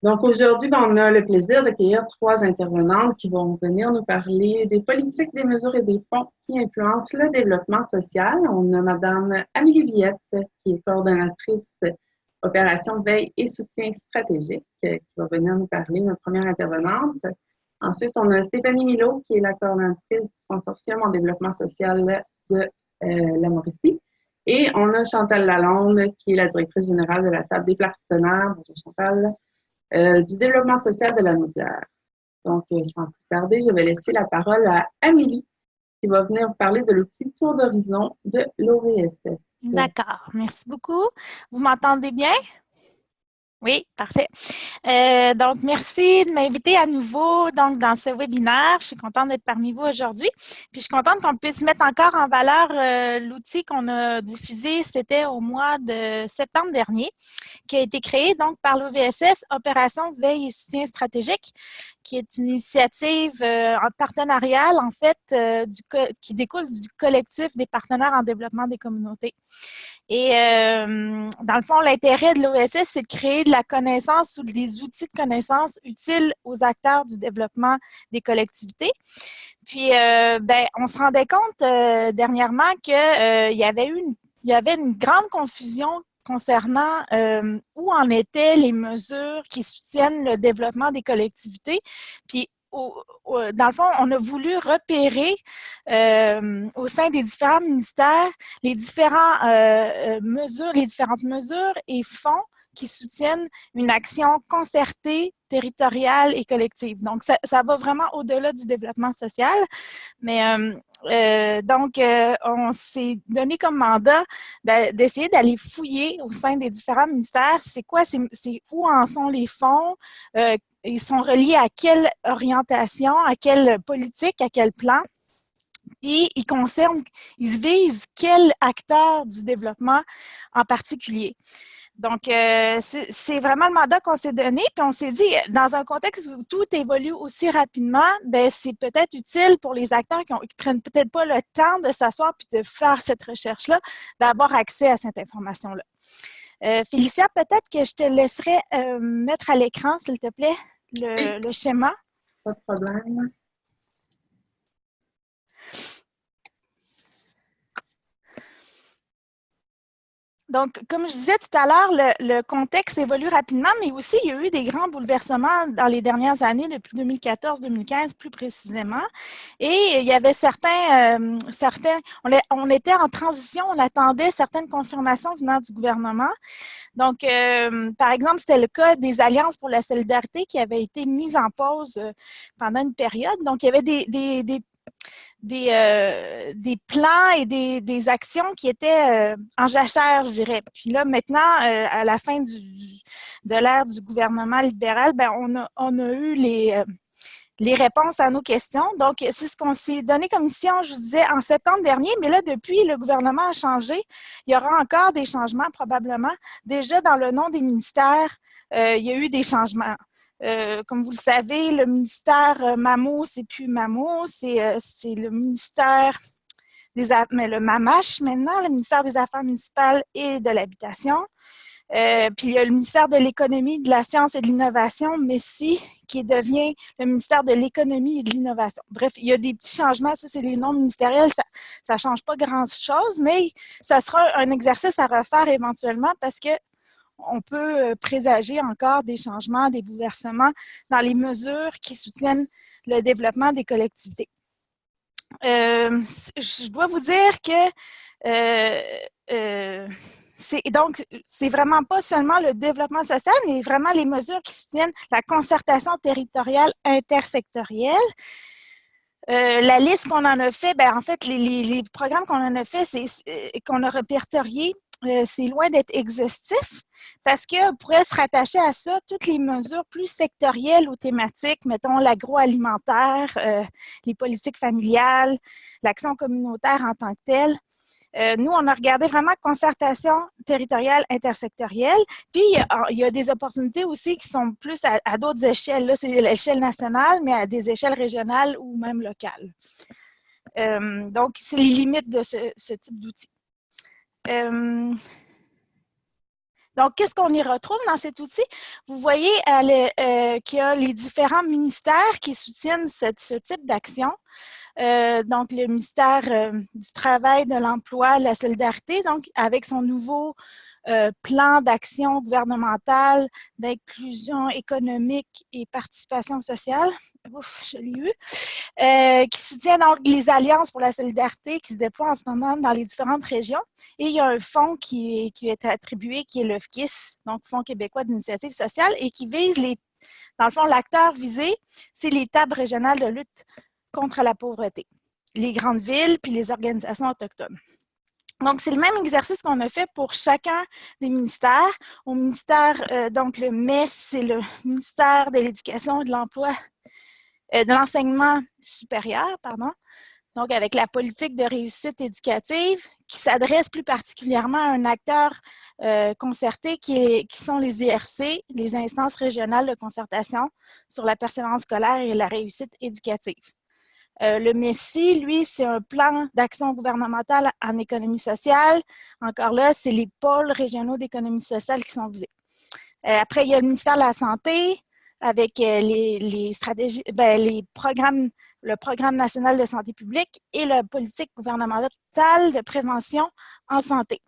Donc aujourd'hui, on a le plaisir d'accueillir trois intervenantes qui vont venir nous parler des politiques, des mesures et des fonds qui influencent le développement social. On a Madame Amélie Villette, qui est coordonnatrice opération veille et soutien stratégique, qui va venir nous parler, notre première intervenante. Ensuite, on a Stéphanie Milot, qui est la coordonnatrice du consortium en développement social de la Mauricie. Et on a Chantal Lalonde, qui est la directrice générale de la table des partenaires. Bonjour Chantal. Du développement social de la Naudière. Donc, sans plus tarder, je vais laisser la parole à Amélie, qui va venir vous parler de l'outil Tour d'horizon de l'OVSS. D'accord, merci beaucoup. Vous m'entendez bien? Oui, parfait. Donc, merci de m'inviter à nouveau dans ce webinaire. Je suis contente d'être parmi vous aujourd'hui. Puis, je suis contente qu'on puisse mettre encore en valeur l'outil qu'on a diffusé, c'était au mois de septembre dernier, qui a été créé donc par l'OVSS, Opération Veille et Soutien Stratégique, qui est une initiative partenariale, en fait, qui découle du collectif des partenaires en développement des communautés. Et dans le fond, l'intérêt de l'OSS, c'est de créer de la connaissance ou des outils de connaissance utiles aux acteurs du développement des collectivités. Puis, on se rendait compte dernièrement qu'il y avait une grande confusion concernant où en étaient les mesures qui soutiennent le développement des collectivités. Puis, dans le fond, on a voulu repérer au sein des différents ministères les différentes mesures et fonds qui soutiennent une action concertée, territoriale et collective. Donc, ça va vraiment au-delà du développement social. Mais on s'est donné comme mandat d'essayer d'aller fouiller au sein des différents ministères, c'est où en sont les fonds, ils sont reliés à quelle orientation, à quelle politique, à quel plan. Et ils visent quel acteur du développement en particulier. Donc, c'est vraiment le mandat qu'on s'est donné. Puis on s'est dit, dans un contexte où tout évolue aussi rapidement, c'est peut-être utile pour les acteurs qui prennent peut-être pas le temps de s'asseoir puis de faire cette recherche-là, d'avoir accès à cette information-là. Félicia, peut-être que je te laisserai mettre à l'écran, s'il te plaît, le schéma. Pas de problème. Donc, comme je disais tout à l'heure, le contexte évolue rapidement, mais aussi il y a eu des grands bouleversements dans les dernières années, depuis 2014-2015 plus précisément. Et il y avait on était en transition, on attendait certaines confirmations venant du gouvernement. Donc, par exemple, c'était le cas des Alliances pour la solidarité qui avaient été mises en pause pendant une période. Donc, il y avait des plans et des actions qui étaient en jachère, je dirais. Puis là, maintenant, à la fin de l'ère du gouvernement libéral, on a eu les réponses à nos questions. Donc, c'est ce qu'on s'est donné comme mission, je vous disais, en septembre dernier, mais là, depuis, le gouvernement a changé. Il y aura encore des changements, probablement. Déjà, dans le nom des ministères, il y a eu des changements. Comme vous le savez, le ministère MAMO, c'est plus MAMO, c'est le ministère le MAMACH maintenant, le ministère des Affaires municipales et de l'Habitation. Puis il y a le ministère de l'Économie, de la Science et de l'Innovation, MESI, qui devient le ministère de l'Économie et de l'Innovation. Bref, il y a des petits changements, ça c'est les noms ministériels, ça ne change pas grand-chose, mais ça sera un exercice à refaire éventuellement parce que on peut présager encore des changements, des bouleversements dans les mesures qui soutiennent le développement des collectivités. Je dois vous dire que c'est vraiment pas seulement le développement social, mais vraiment les mesures qui soutiennent la concertation territoriale intersectorielle. La liste qu'on en a fait, en fait, les programmes qu'on en a fait, qu'on a répertoriés, c'est loin d'être exhaustif parce qu'on pourrait se rattacher à ça toutes les mesures plus sectorielles ou thématiques, mettons l'agroalimentaire, les politiques familiales, l'action communautaire en tant que telle. Nous, on a regardé vraiment concertation territoriale intersectorielle, puis il y a des opportunités aussi qui sont plus à d'autres échelles. Là, c'est l'échelle nationale, mais à des échelles régionales ou même locales. Donc, c'est les limites de ce type d'outils. Donc, qu'est-ce qu'on y retrouve dans cet outil? Vous voyez qu'il y a les différents ministères qui soutiennent ce type d'action. Donc, le ministère du Travail, de l'Emploi, de la Solidarité, donc avec son nouveau plan d'action gouvernementale d'inclusion économique et participation sociale, ouf, je l'ai eu, qui soutient donc les alliances pour la solidarité qui se déploient en ce moment dans les différentes régions. Et il y a un fonds qui est attribué, qui est le FKIS, donc Fonds québécois d'initiative sociale, et qui vise dans le fond, l'acteur visé, c'est les tables régionales de lutte contre la pauvreté, les grandes villes puis les organisations autochtones. Donc, c'est le même exercice qu'on a fait pour chacun des ministères. Au ministère, donc le MES, c'est le ministère de l'Éducation et de l'Emploi, de l'Enseignement supérieur, pardon. Donc, avec la politique de réussite éducative qui s'adresse plus particulièrement à un acteur concerté qui sont les IRC, les instances régionales de concertation sur la persévérance scolaire et la réussite éducative. Le MESI, lui, c'est un plan d'action gouvernementale en économie sociale. Encore là, c'est les pôles régionaux d'économie sociale qui sont visés. Après, il y a le ministère de la Santé avec les stratégies, les programmes, le Programme national de santé publique et la politique gouvernementale de prévention en santé.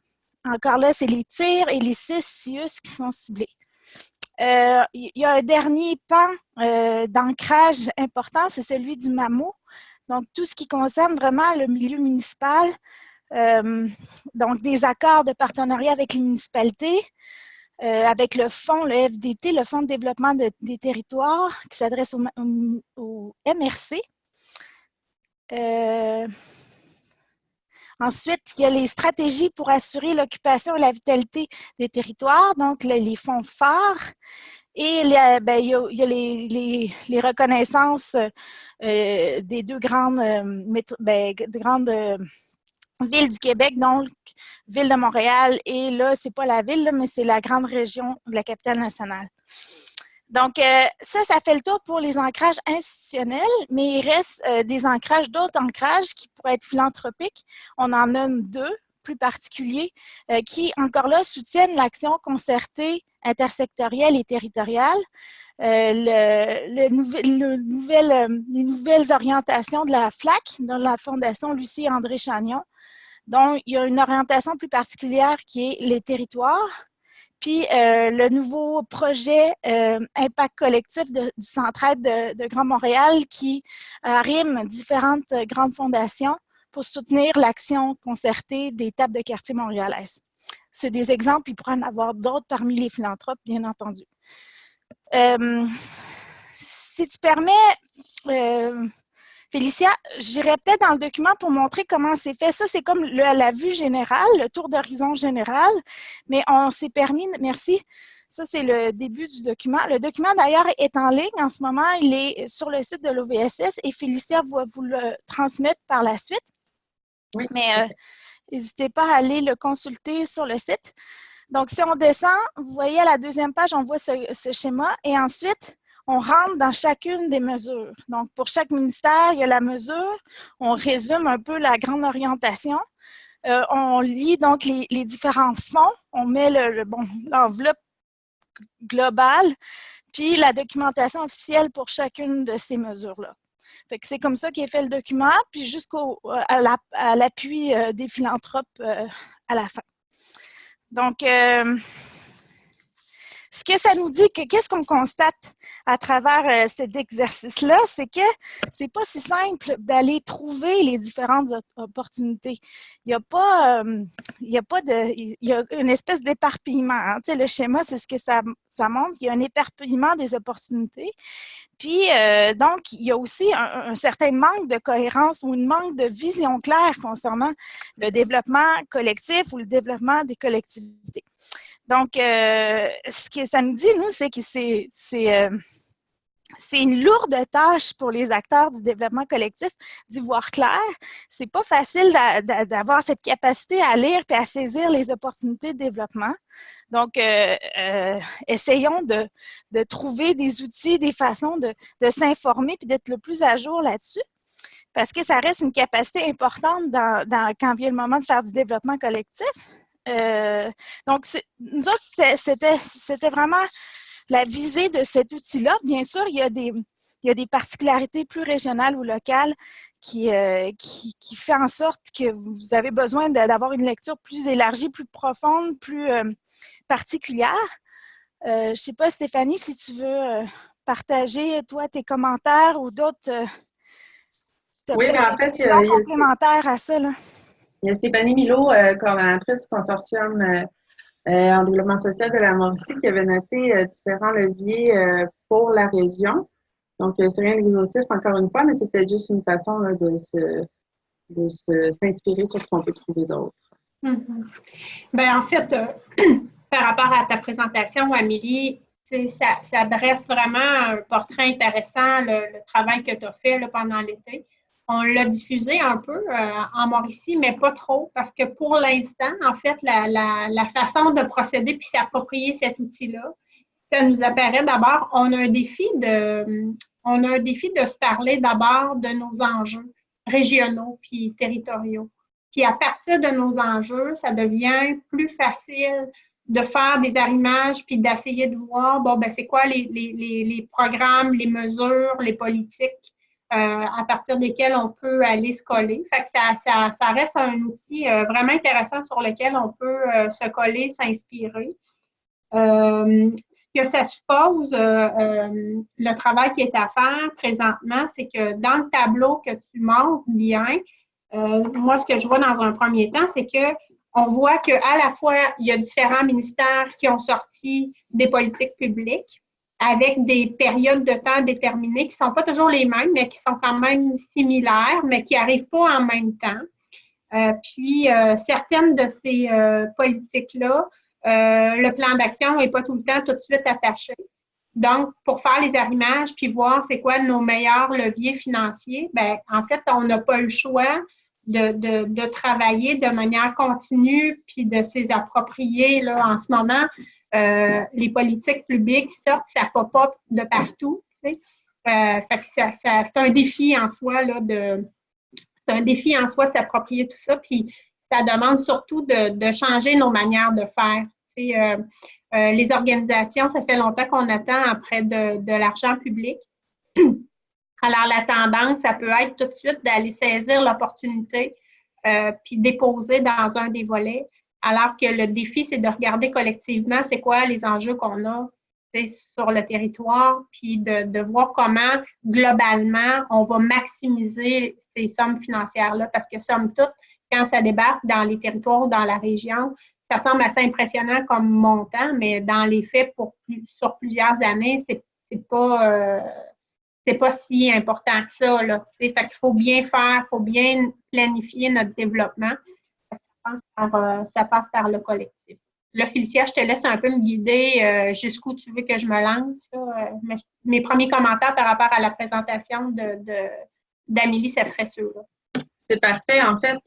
Encore là, c'est les TIR et les CIUS qui sont ciblés. Il y a un dernier pan d'ancrage important, c'est celui du MAMO. Donc, tout ce qui concerne vraiment le milieu municipal, donc des accords de partenariat avec les municipalités, avec le fonds, le FDT, le Fonds de développement des territoires, qui s'adresse au MRC. Ensuite, il y a les stratégies pour assurer l'occupation et la vitalité des territoires, donc les fonds phares. Et il y a les reconnaissances des deux grandes villes du Québec, donc Ville de Montréal, et là, c'est pas la ville, là, mais c'est la grande région de la capitale nationale. Donc, ça fait le tour pour les ancrages institutionnels, mais il reste d'autres ancrages qui pourraient être philanthropiques. On en a deux plus particuliers qui, encore là, soutiennent l'action concertée intersectorielle et territoriale, les nouvelles orientations de la FLAC, dans la Fondation Lucie André Chagnon. Donc, il y a une orientation plus particulière qui est les territoires. Puis, le nouveau projet Impact collectif du Centraide de Grand Montréal qui rime différentes grandes fondations pour soutenir l'action concertée des tables de quartier montréalaises. C'est des exemples, il pourrait en avoir d'autres parmi les philanthropes, bien entendu. Si tu permets, Félicia, j'irai peut-être dans le document pour montrer comment c'est fait. Ça, c'est comme la vue générale, le tour d'horizon général, mais on s'est permis, merci, ça c'est le début du document. Le document d'ailleurs est en ligne en ce moment, il est sur le site de l'OVSS et Félicia va vous le transmettre par la suite. Oui. Mais n'hésitez pas à aller le consulter sur le site. Donc, si on descend, vous voyez à la deuxième page, on voit ce schéma et ensuite, on rentre dans chacune des mesures. Donc, pour chaque ministère, il y a la mesure. On résume un peu la grande orientation. On lit donc les différents fonds. On met l'enveloppe globale, puis la documentation officielle pour chacune de ces mesures-là. Fait que c'est comme ça qu'est fait le document, puis à l'appui des philanthropes à la fin. Donc, ce que ça nous dit, qu'est-ce qu'on constate à travers cet exercice-là, c'est que c'est pas si simple d'aller trouver les différentes opportunités. Il y a une espèce d'éparpillement. Hein. Tu sais, le schéma, c'est ce que ça montre. Il y a un éparpillement des opportunités. Puis, donc, il y a aussi un certain manque de cohérence ou un manque de vision claire concernant le développement collectif ou le développement des collectivités. Donc, ce que ça nous dit, nous, c'est que c'est une lourde tâche pour les acteurs du développement collectif d'y voir clair. C'est pas facile d'avoir cette capacité à lire et à saisir les opportunités de développement. Donc, essayons de trouver des outils, des façons de s'informer puis d'être le plus à jour là-dessus. Parce que ça reste une capacité importante quand vient le moment de faire du développement collectif. Donc, nous autres, c'était vraiment la visée de cet outil-là. Bien sûr, il y a des particularités plus régionales ou locales qui fait en sorte que vous avez besoin d'avoir une lecture plus élargie, plus profonde, plus particulière. Je ne sais pas, Stéphanie, si tu veux partager, toi, tes commentaires ou d'autres. Tu as Oui, peut-être mais en des fait, questions complémentaires à ça, là. il y a Stéphanie Milot, coordonnatrice du consortium en développement social de la Mauricie, qui avait noté différents leviers pour la région. Donc, c'est rien d'exhaustif, encore une fois, mais c'était juste une façon là, de s'inspirer sur ce qu'on peut trouver d'autre. Mm-hmm. Ben, en fait, par rapport à ta présentation, Amélie, ça dresse vraiment un portrait intéressant, le travail que tu as fait là, pendant l'été. On l'a diffusé un peu en Mauricie, mais pas trop, parce que pour l'instant, en fait, la façon de procéder puis s'approprier cet outil-là, ça nous apparaît d'abord, on a un défi de se parler d'abord de nos enjeux régionaux puis territoriaux. Puis à partir de nos enjeux, ça devient plus facile de faire des arrimages puis d'essayer de voir, bon, ben c'est quoi les programmes, les mesures, les politiques à partir desquels on peut aller se coller. Fait que ça reste un outil vraiment intéressant sur lequel on peut se coller, s'inspirer. Ce que ça suppose, le travail qui est à faire présentement, c'est que dans le tableau que tu montres bien, moi, ce que je vois dans un premier temps, c'est qu'on voit qu'à la fois, il y a différents ministères qui ont sorti des politiques publiques avec des périodes de temps déterminées qui ne sont pas toujours les mêmes, mais qui sont quand même similaires, mais qui n'arrivent pas en même temps. Puis, certaines de ces politiques-là, le plan d'action n'est pas tout le temps tout de suite attaché. Donc, pour faire les arrimages puis voir c'est quoi nos meilleurs leviers financiers, ben en fait, on n'a pas le choix de travailler de manière continue puis de s'y approprier. Là, en ce moment, les politiques publiques sortent, ça pop-up de partout. Tu sais. C'est un défi en soi là, c'est un défi en soi de s'approprier tout ça. Puis, ça demande surtout de changer nos manières de faire. Tu sais, les organisations, ça fait longtemps qu'on attend après de l'argent public. Alors, la tendance, ça peut être tout de suite d'aller saisir l'opportunité puis déposer dans un des volets, alors que le défi, c'est de regarder collectivement c'est quoi les enjeux qu'on a sur le territoire, puis de voir comment, globalement, on va maximiser ces sommes financières-là, parce que, somme toute, quand ça débarque dans les territoires ou dans la région, ça semble assez impressionnant comme montant, mais dans les faits, sur plusieurs années, c'est pas si important que ça. Là, fait qu'il faut bien faire, il faut bien planifier notre développement. Ça passe par le collectif. Là, Félicia, je te laisse un peu me guider jusqu'où tu veux que je me lance. Mes premiers commentaires par rapport à la présentation d'Amélie, ça serait ceux-là. C'est parfait. En fait,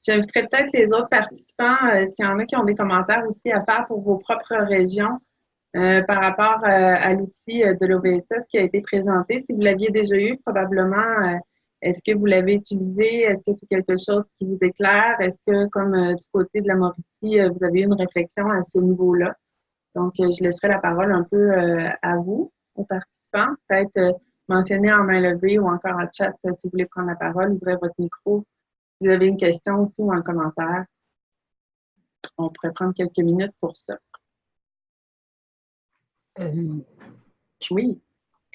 j'inviterais peut-être les autres participants, s'il y en a qui ont des commentaires aussi à faire pour vos propres régions par rapport à l'outil de l'OVSS qui a été présenté. Si vous l'aviez déjà eu, probablement, est-ce que vous l'avez utilisé? Est-ce que c'est quelque chose qui vous éclaire? Est-ce que, comme du côté de la Mauricie, vous avez eu une réflexion à ce niveau-là? Donc, je laisserai la parole un peu à vous, aux participants. Peut-être mentionner en main levée ou encore en chat si vous voulez prendre la parole, ouvrez votre micro. Si vous avez une question aussi ou un commentaire, on pourrait prendre quelques minutes pour ça. Oui.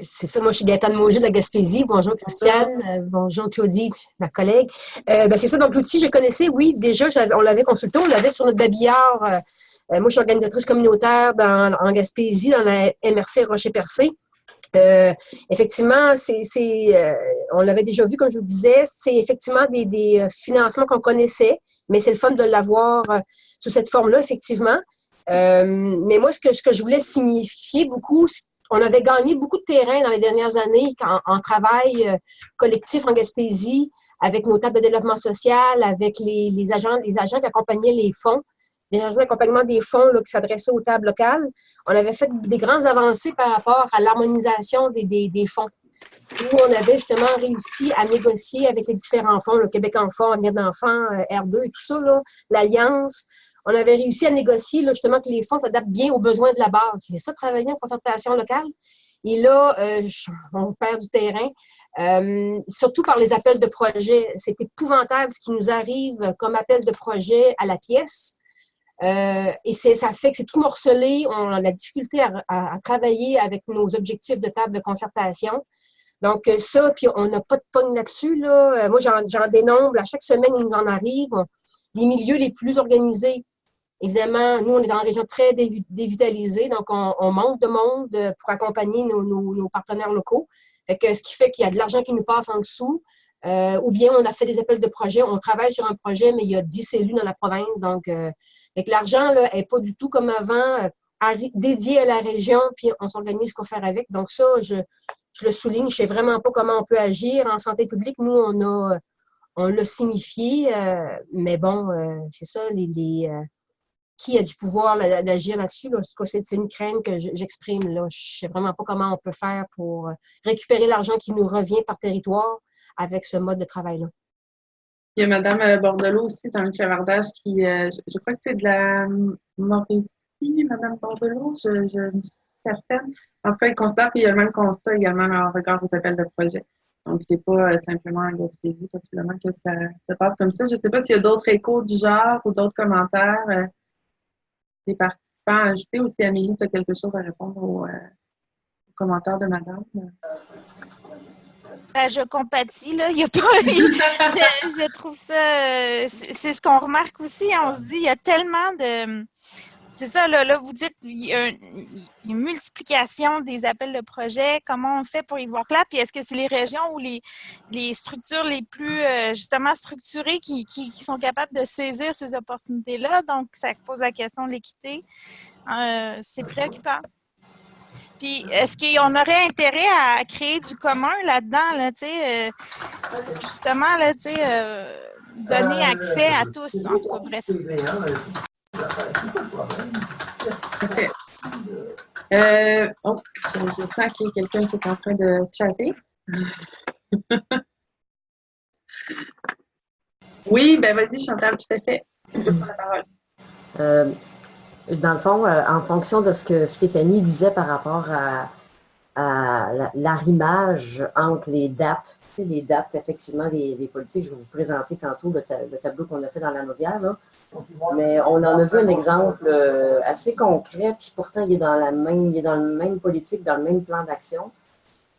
C'est ça, moi je suis Gaëtane Mauger de la Gaspésie. Bonjour Christiane, bonjour Claudie, ma collègue. C'est ça, donc l'outil, je connaissais, oui, déjà, on l'avait consulté, on l'avait sur notre babillard. Moi, je suis organisatrice communautaire en Gaspésie, dans la MRC Rocher-Percé. Effectivement, on l'avait déjà vu, comme je vous disais, c'est effectivement des financements qu'on connaissait, mais c'est le fun de l'avoir sous cette forme-là, effectivement. Mais moi, ce que je voulais signifier beaucoup, on avait gagné beaucoup de terrain dans les dernières années en travail collectif en Gaspésie, avec nos tables de développement social, avec les agents qui accompagnaient les fonds, des agents d'accompagnement des fonds là, qui s'adressaient aux tables locales. On avait fait des grandes avancées par rapport à l'harmonisation des fonds, où on avait justement réussi à négocier avec les différents fonds, le Québec Enfant, Avenir d'enfants, R2 et tout ça, l'Alliance. on avait réussi à négocier là, justement que les fonds s'adaptent bien aux besoins de la base. C'est ça, travailler en concertation locale. Et là, on perd du terrain. Surtout par les appels de projet. C'est épouvantable ce qui nous arrive comme appel de projet à la pièce. Et ça fait que c'est tout morcelé. On a la difficulté à travailler avec nos objectifs de table de concertation. Donc, ça, puis on n'a pas de pogne là-dessus. Là. Moi, j'en dénombre. À chaque semaine, il nous en arrive. Les milieux les plus organisés, évidemment, nous, on est dans une région très dévitalisée, donc on manque de monde pour accompagner nos partenaires locaux. Fait que, ce qui fait qu'il y a de l'argent qui nous passe en dessous, ou bien on a fait des appels de projet, on travaille sur un projet, mais il y a 10 élus dans la province, donc fait que l'argent n'est pas du tout comme avant, dédié à la région, puis on s'organise quoi faire avec. Donc ça, je le souligne, je ne sais vraiment pas comment on peut agir. En santé publique, nous, on l'a signifié, mais bon, c'est ça, qui a du pouvoir d'agir là-dessus? Là? C'est une crainte que j'exprime. Je ne sais vraiment pas comment on peut faire pour récupérer l'argent qui nous revient par territoire avec ce mode de travail-là. Il y a Mme Bordelot aussi dans le clavardage qui, je crois que c'est de la Mauricie, Mme Bordelot, je suis certaine. En tout cas, il considère qu'il y a le même constat également en regard aux appels de projet. Donc, c'est pas simplement en Gaspésie, possiblement que ça se passe comme ça. Je ne sais pas s'il y a d'autres échos du genre ou d'autres commentaires des participants à ajouter, ou si Amélie, tu as quelque chose à répondre aux commentaires de madame. Je compatis, là. Il y a pas, je trouve ça, c'est ce qu'on remarque aussi. On se dit, il y a tellement de... C'est ça, là, vous dites, il y a une multiplication des appels de projet. Comment on fait pour y voir clair? Puis est-ce que c'est les régions ou les structures les plus, justement, structurées qui sont capables de saisir ces opportunités-là? Donc, ça pose la question de l'équité. C'est préoccupant. Puis, est-ce qu'on aurait intérêt à créer du commun là-dedans, là, tu sais, justement, là, tu sais, donner accès à tous, en tout cas, bref. Okay. Je sens qu'il y a quelqu'un qui est en train de chatter. Oui, ben vas-y, Chantal, tout à fait. Je peux prendre la parole. Dans le fond, en fonction de ce que Stéphanie disait par rapport à l'arrimage entre les dates, tu sais, les dates, effectivement, des politiques, je vais vous présenter tantôt le tableau qu'on a fait dans la Naudière, là. Mais on en a vu un exemple assez concret, puis pourtant il est dans le même politique, dans le même plan d'action.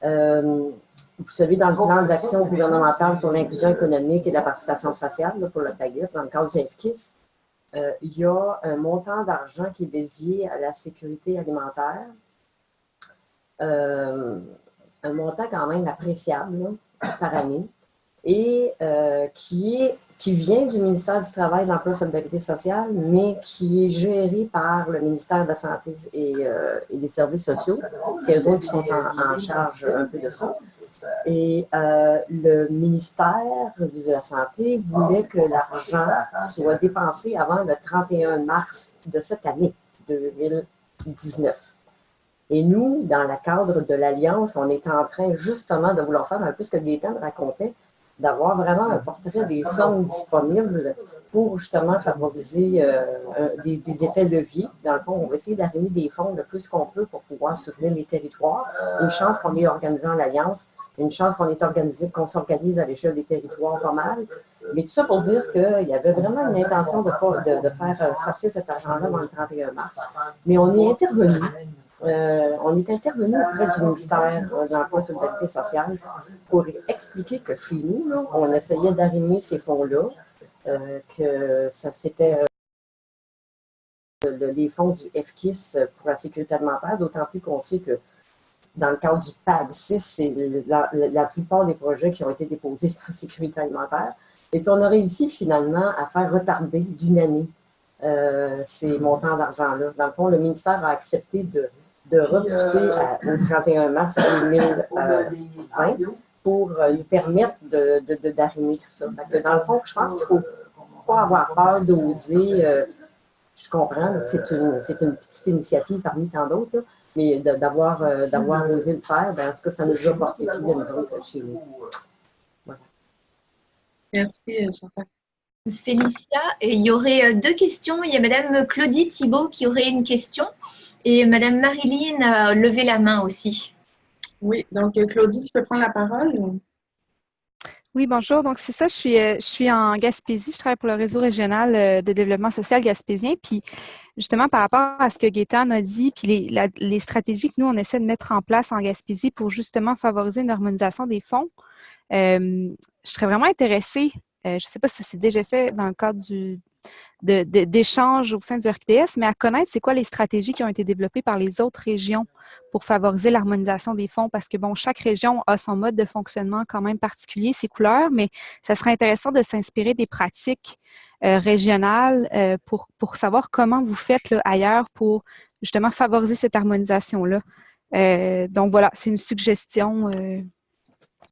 Vous savez, dans le plan d'action gouvernemental pour l'inclusion économique et la participation sociale, là, pour le PAGIT, dans le cadre du FKIS, il y a un montant d'argent qui est dédié à la sécurité alimentaire. Un montant quand même appréciable là, par année, et qui vient du ministère du Travail, de l'Emploi et de la Solidarité sociale, mais qui est géré par le ministère de la Santé et des Services sociaux. C'est eux autres qui sont en charge un peu de ça. Et le ministère de la Santé voulait que l'argent soit dépensé avant le 31 mars de cette année, 2019. Et nous, dans le cadre de l'Alliance, on est en train justement de vouloir faire un peu ce que Gaétane racontait, d'avoir vraiment un portrait des sommes disponibles pour justement favoriser des effets leviers. Dans le fond, on va essayer d'arrimer des fonds le plus qu'on peut pour pouvoir soutenir les territoires. Une chance qu'on est organisé en l'Alliance, une chance qu'on s'organise à l'échelle des territoires pas mal. Mais tout ça pour dire qu'il y avait vraiment une intention de faire sortir cet argent-là dans le 31 mars. Mais on est intervenu. Auprès du ministère de l'Emploi et de la Solidarité sociale pour expliquer que chez nous, là, on essayait d'arrimer ces fonds-là, que c'était les fonds du FKIS pour la sécurité alimentaire, d'autant plus qu'on sait que dans le cadre du PAD 6, c'est la plupart des projets qui ont été déposés sur la sécurité alimentaire. Et puis on a réussi finalement à faire retarder d'une année ces montants d'argent-là. Dans le fond, le ministère a accepté de repousser au 31 mars 2020 pour lui permettre d'arrimer tout ça. Fait que dans le fond, je pense qu'il ne faut pas avoir peur d'oser. Je comprends que c'est une petite initiative parmi tant d'autres, mais d'avoir osé le faire, ben, en tout cas, ça nous a porté tout, nous autres, chez nous. Voilà. Merci, Chantal. Félicia. Et il y aurait deux questions. Il y a Madame Claudie Thibault qui aurait une question et Madame Marilyn a levé la main aussi. Oui, donc Claudie, tu peux prendre la parole? Oui, bonjour. Donc, c'est ça, je suis en Gaspésie. Je travaille pour le réseau régional de développement social gaspésien. Puis, justement, par rapport à ce que Gaétane a dit, puis les stratégies que nous, on essaie de mettre en place en Gaspésie pour justement favoriser une harmonisation des fonds, je serais vraiment intéressée, je ne sais pas si ça s'est déjà fait dans le cadre d'échanges au sein du RQDS, mais à connaître c'est quoi les stratégies qui ont été développées par les autres régions pour favoriser l'harmonisation des fonds, parce que, bon, chaque région a son mode de fonctionnement quand même particulier, ses couleurs, mais ça serait intéressant de s'inspirer des pratiques régionales pour savoir comment vous faites là, ailleurs pour justement favoriser cette harmonisation-là. Donc voilà, c'est une suggestion.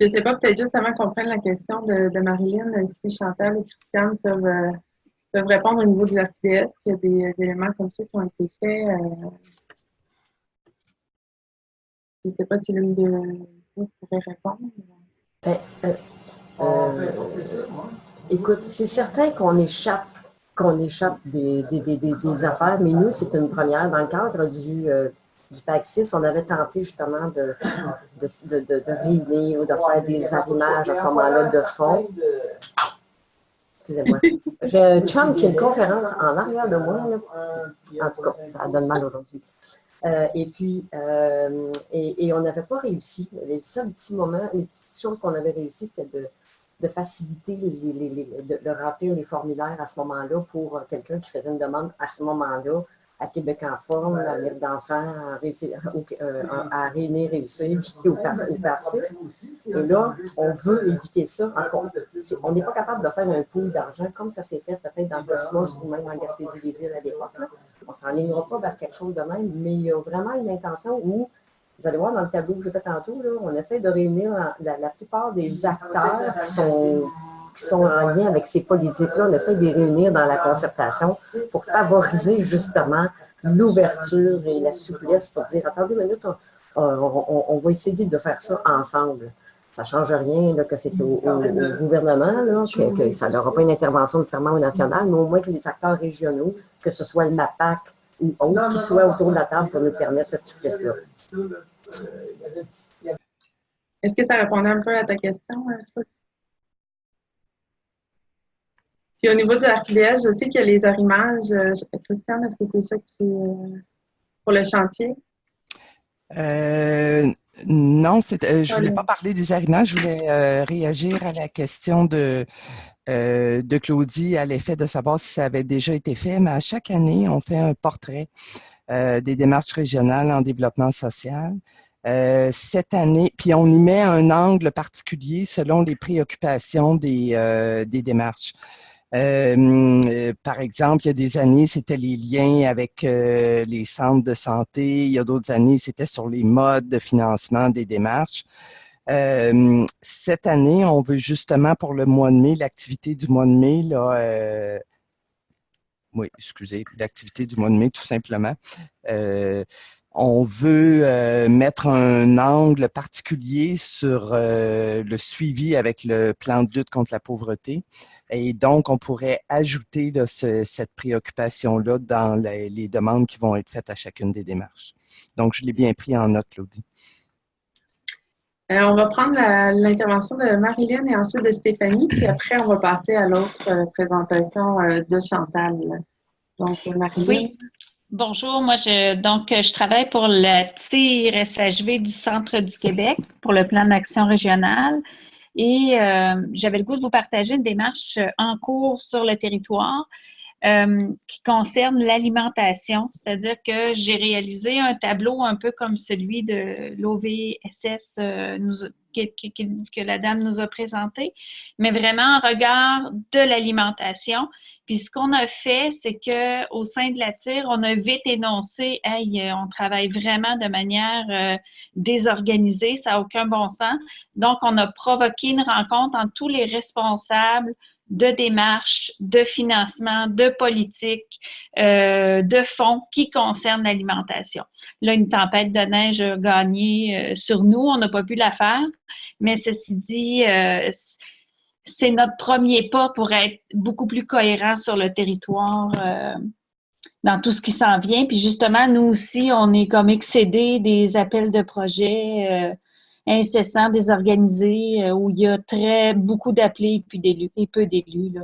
Je ne sais pas, peut-être juste avant qu'on prenne la question de Marilyn, si Chantal et Christiane peuvent répondre au niveau du RQDS, il y a des éléments comme ça qui ont été faits. Je ne sais pas si l'une de vous pourrait répondre. Écoute, c'est certain qu'on échappe des affaires, mais nous, c'est une première. Dans le cadre du PAC 6, on avait tenté justement de réunir ou de faire des arrimages à ce moment-là de fonds. Excusez-moi. J'ai un chum qui a une conférence en arrière de moi. Là. En tout cas, ça donne mal aujourd'hui. Et puis, on n'avait pas réussi. Les seuls petits moments, les petites choses qu'on avait réussi, c'était de faciliter de remplir les formulaires à ce moment-là pour quelqu'un qui faisait une demande à ce moment-là à Québec en forme, à Libre d'enfants, à Réunir Réussir, puis au PAC 6. Et là, on veut éviter ça. On n'est pas capable de faire un pool d'argent comme ça s'est fait peut-être dans le Cosmos ou même en Gaspésie-les-Îles à l'époque. On ne s'enlignera pas vers quelque chose de même, mais il y a vraiment une intention où, vous allez voir dans le tableau que j'ai fait tantôt, là, on essaie de réunir la plupart des acteurs qui sont en lien avec ces politiques-là. On essaie de les réunir dans la concertation pour favoriser justement l'ouverture et la souplesse pour dire, attendez une minute, on va essayer de faire ça ensemble. Ça ne change rien là, que c'est au gouvernement, là, que ça n'aura pas une intervention nécessairement au national, mais au moins que les acteurs régionaux, que ce soit le MAPAC ou autre, qui soient autour de la table pour nous permettre cette souplesse-là. Est-ce que ça répondait un peu à ta question, Puis au niveau du RQDS, je sais qu'il y a les arrimages. Christiane, est-ce que c'est ça pour le chantier? Non, je voulais pas parler des arrimages, je voulais réagir à la question de Claudie à l'effet de savoir si ça avait déjà été fait, mais à chaque année, on fait un portrait des démarches régionales en développement social. Cette année, puis on y met un angle particulier selon les préoccupations des démarches. Par exemple, il y a des années, c'était les liens avec les centres de santé. Il y a d'autres années, c'était sur les modes de financement des démarches. Cette année, on veut justement pour le mois de mai, l'activité du mois de mai, là, oui, excusez, l'activité du mois de mai, tout simplement. On veut mettre un angle particulier sur le suivi avec le plan de lutte contre la pauvreté. Et donc, on pourrait ajouter là, cette préoccupation-là dans les demandes qui vont être faites à chacune des démarches. Donc, je l'ai bien pris en note, Claudie. On va prendre l'intervention de Marilyn et ensuite de Stéphanie, puis après, on va passer à l'autre présentation de Chantal. Donc, Marilyn. Oui. Bonjour, moi je travaille pour le TIR-SHV du Centre du Québec pour le plan d'action régional et j'avais le goût de vous partager une démarche en cours sur le territoire qui concerne l'alimentation, c'est-à-dire que j'ai réalisé un tableau un peu comme celui de l'OVSS que la dame nous a présenté, mais vraiment en regard de l'alimentation. Puis ce qu'on a fait, c'est qu'au sein de la TIR, on a vite énoncé « Hey, on travaille vraiment de manière désorganisée, ça n'a aucun bon sens. » Donc, on a provoqué une rencontre entre tous les responsables de démarches, de financement, de politique, de fonds qui concernent l'alimentation. Là, une tempête de neige a gagné sur nous, on n'a pas pu la faire, mais ceci dit, c'est notre premier pas pour être beaucoup plus cohérent sur le territoire dans tout ce qui s'en vient. Puis justement, nous aussi, on est comme excédés des appels de projets incessants, désorganisés, où il y a beaucoup d'appelés et puis d'élus, et peu d'élus, là.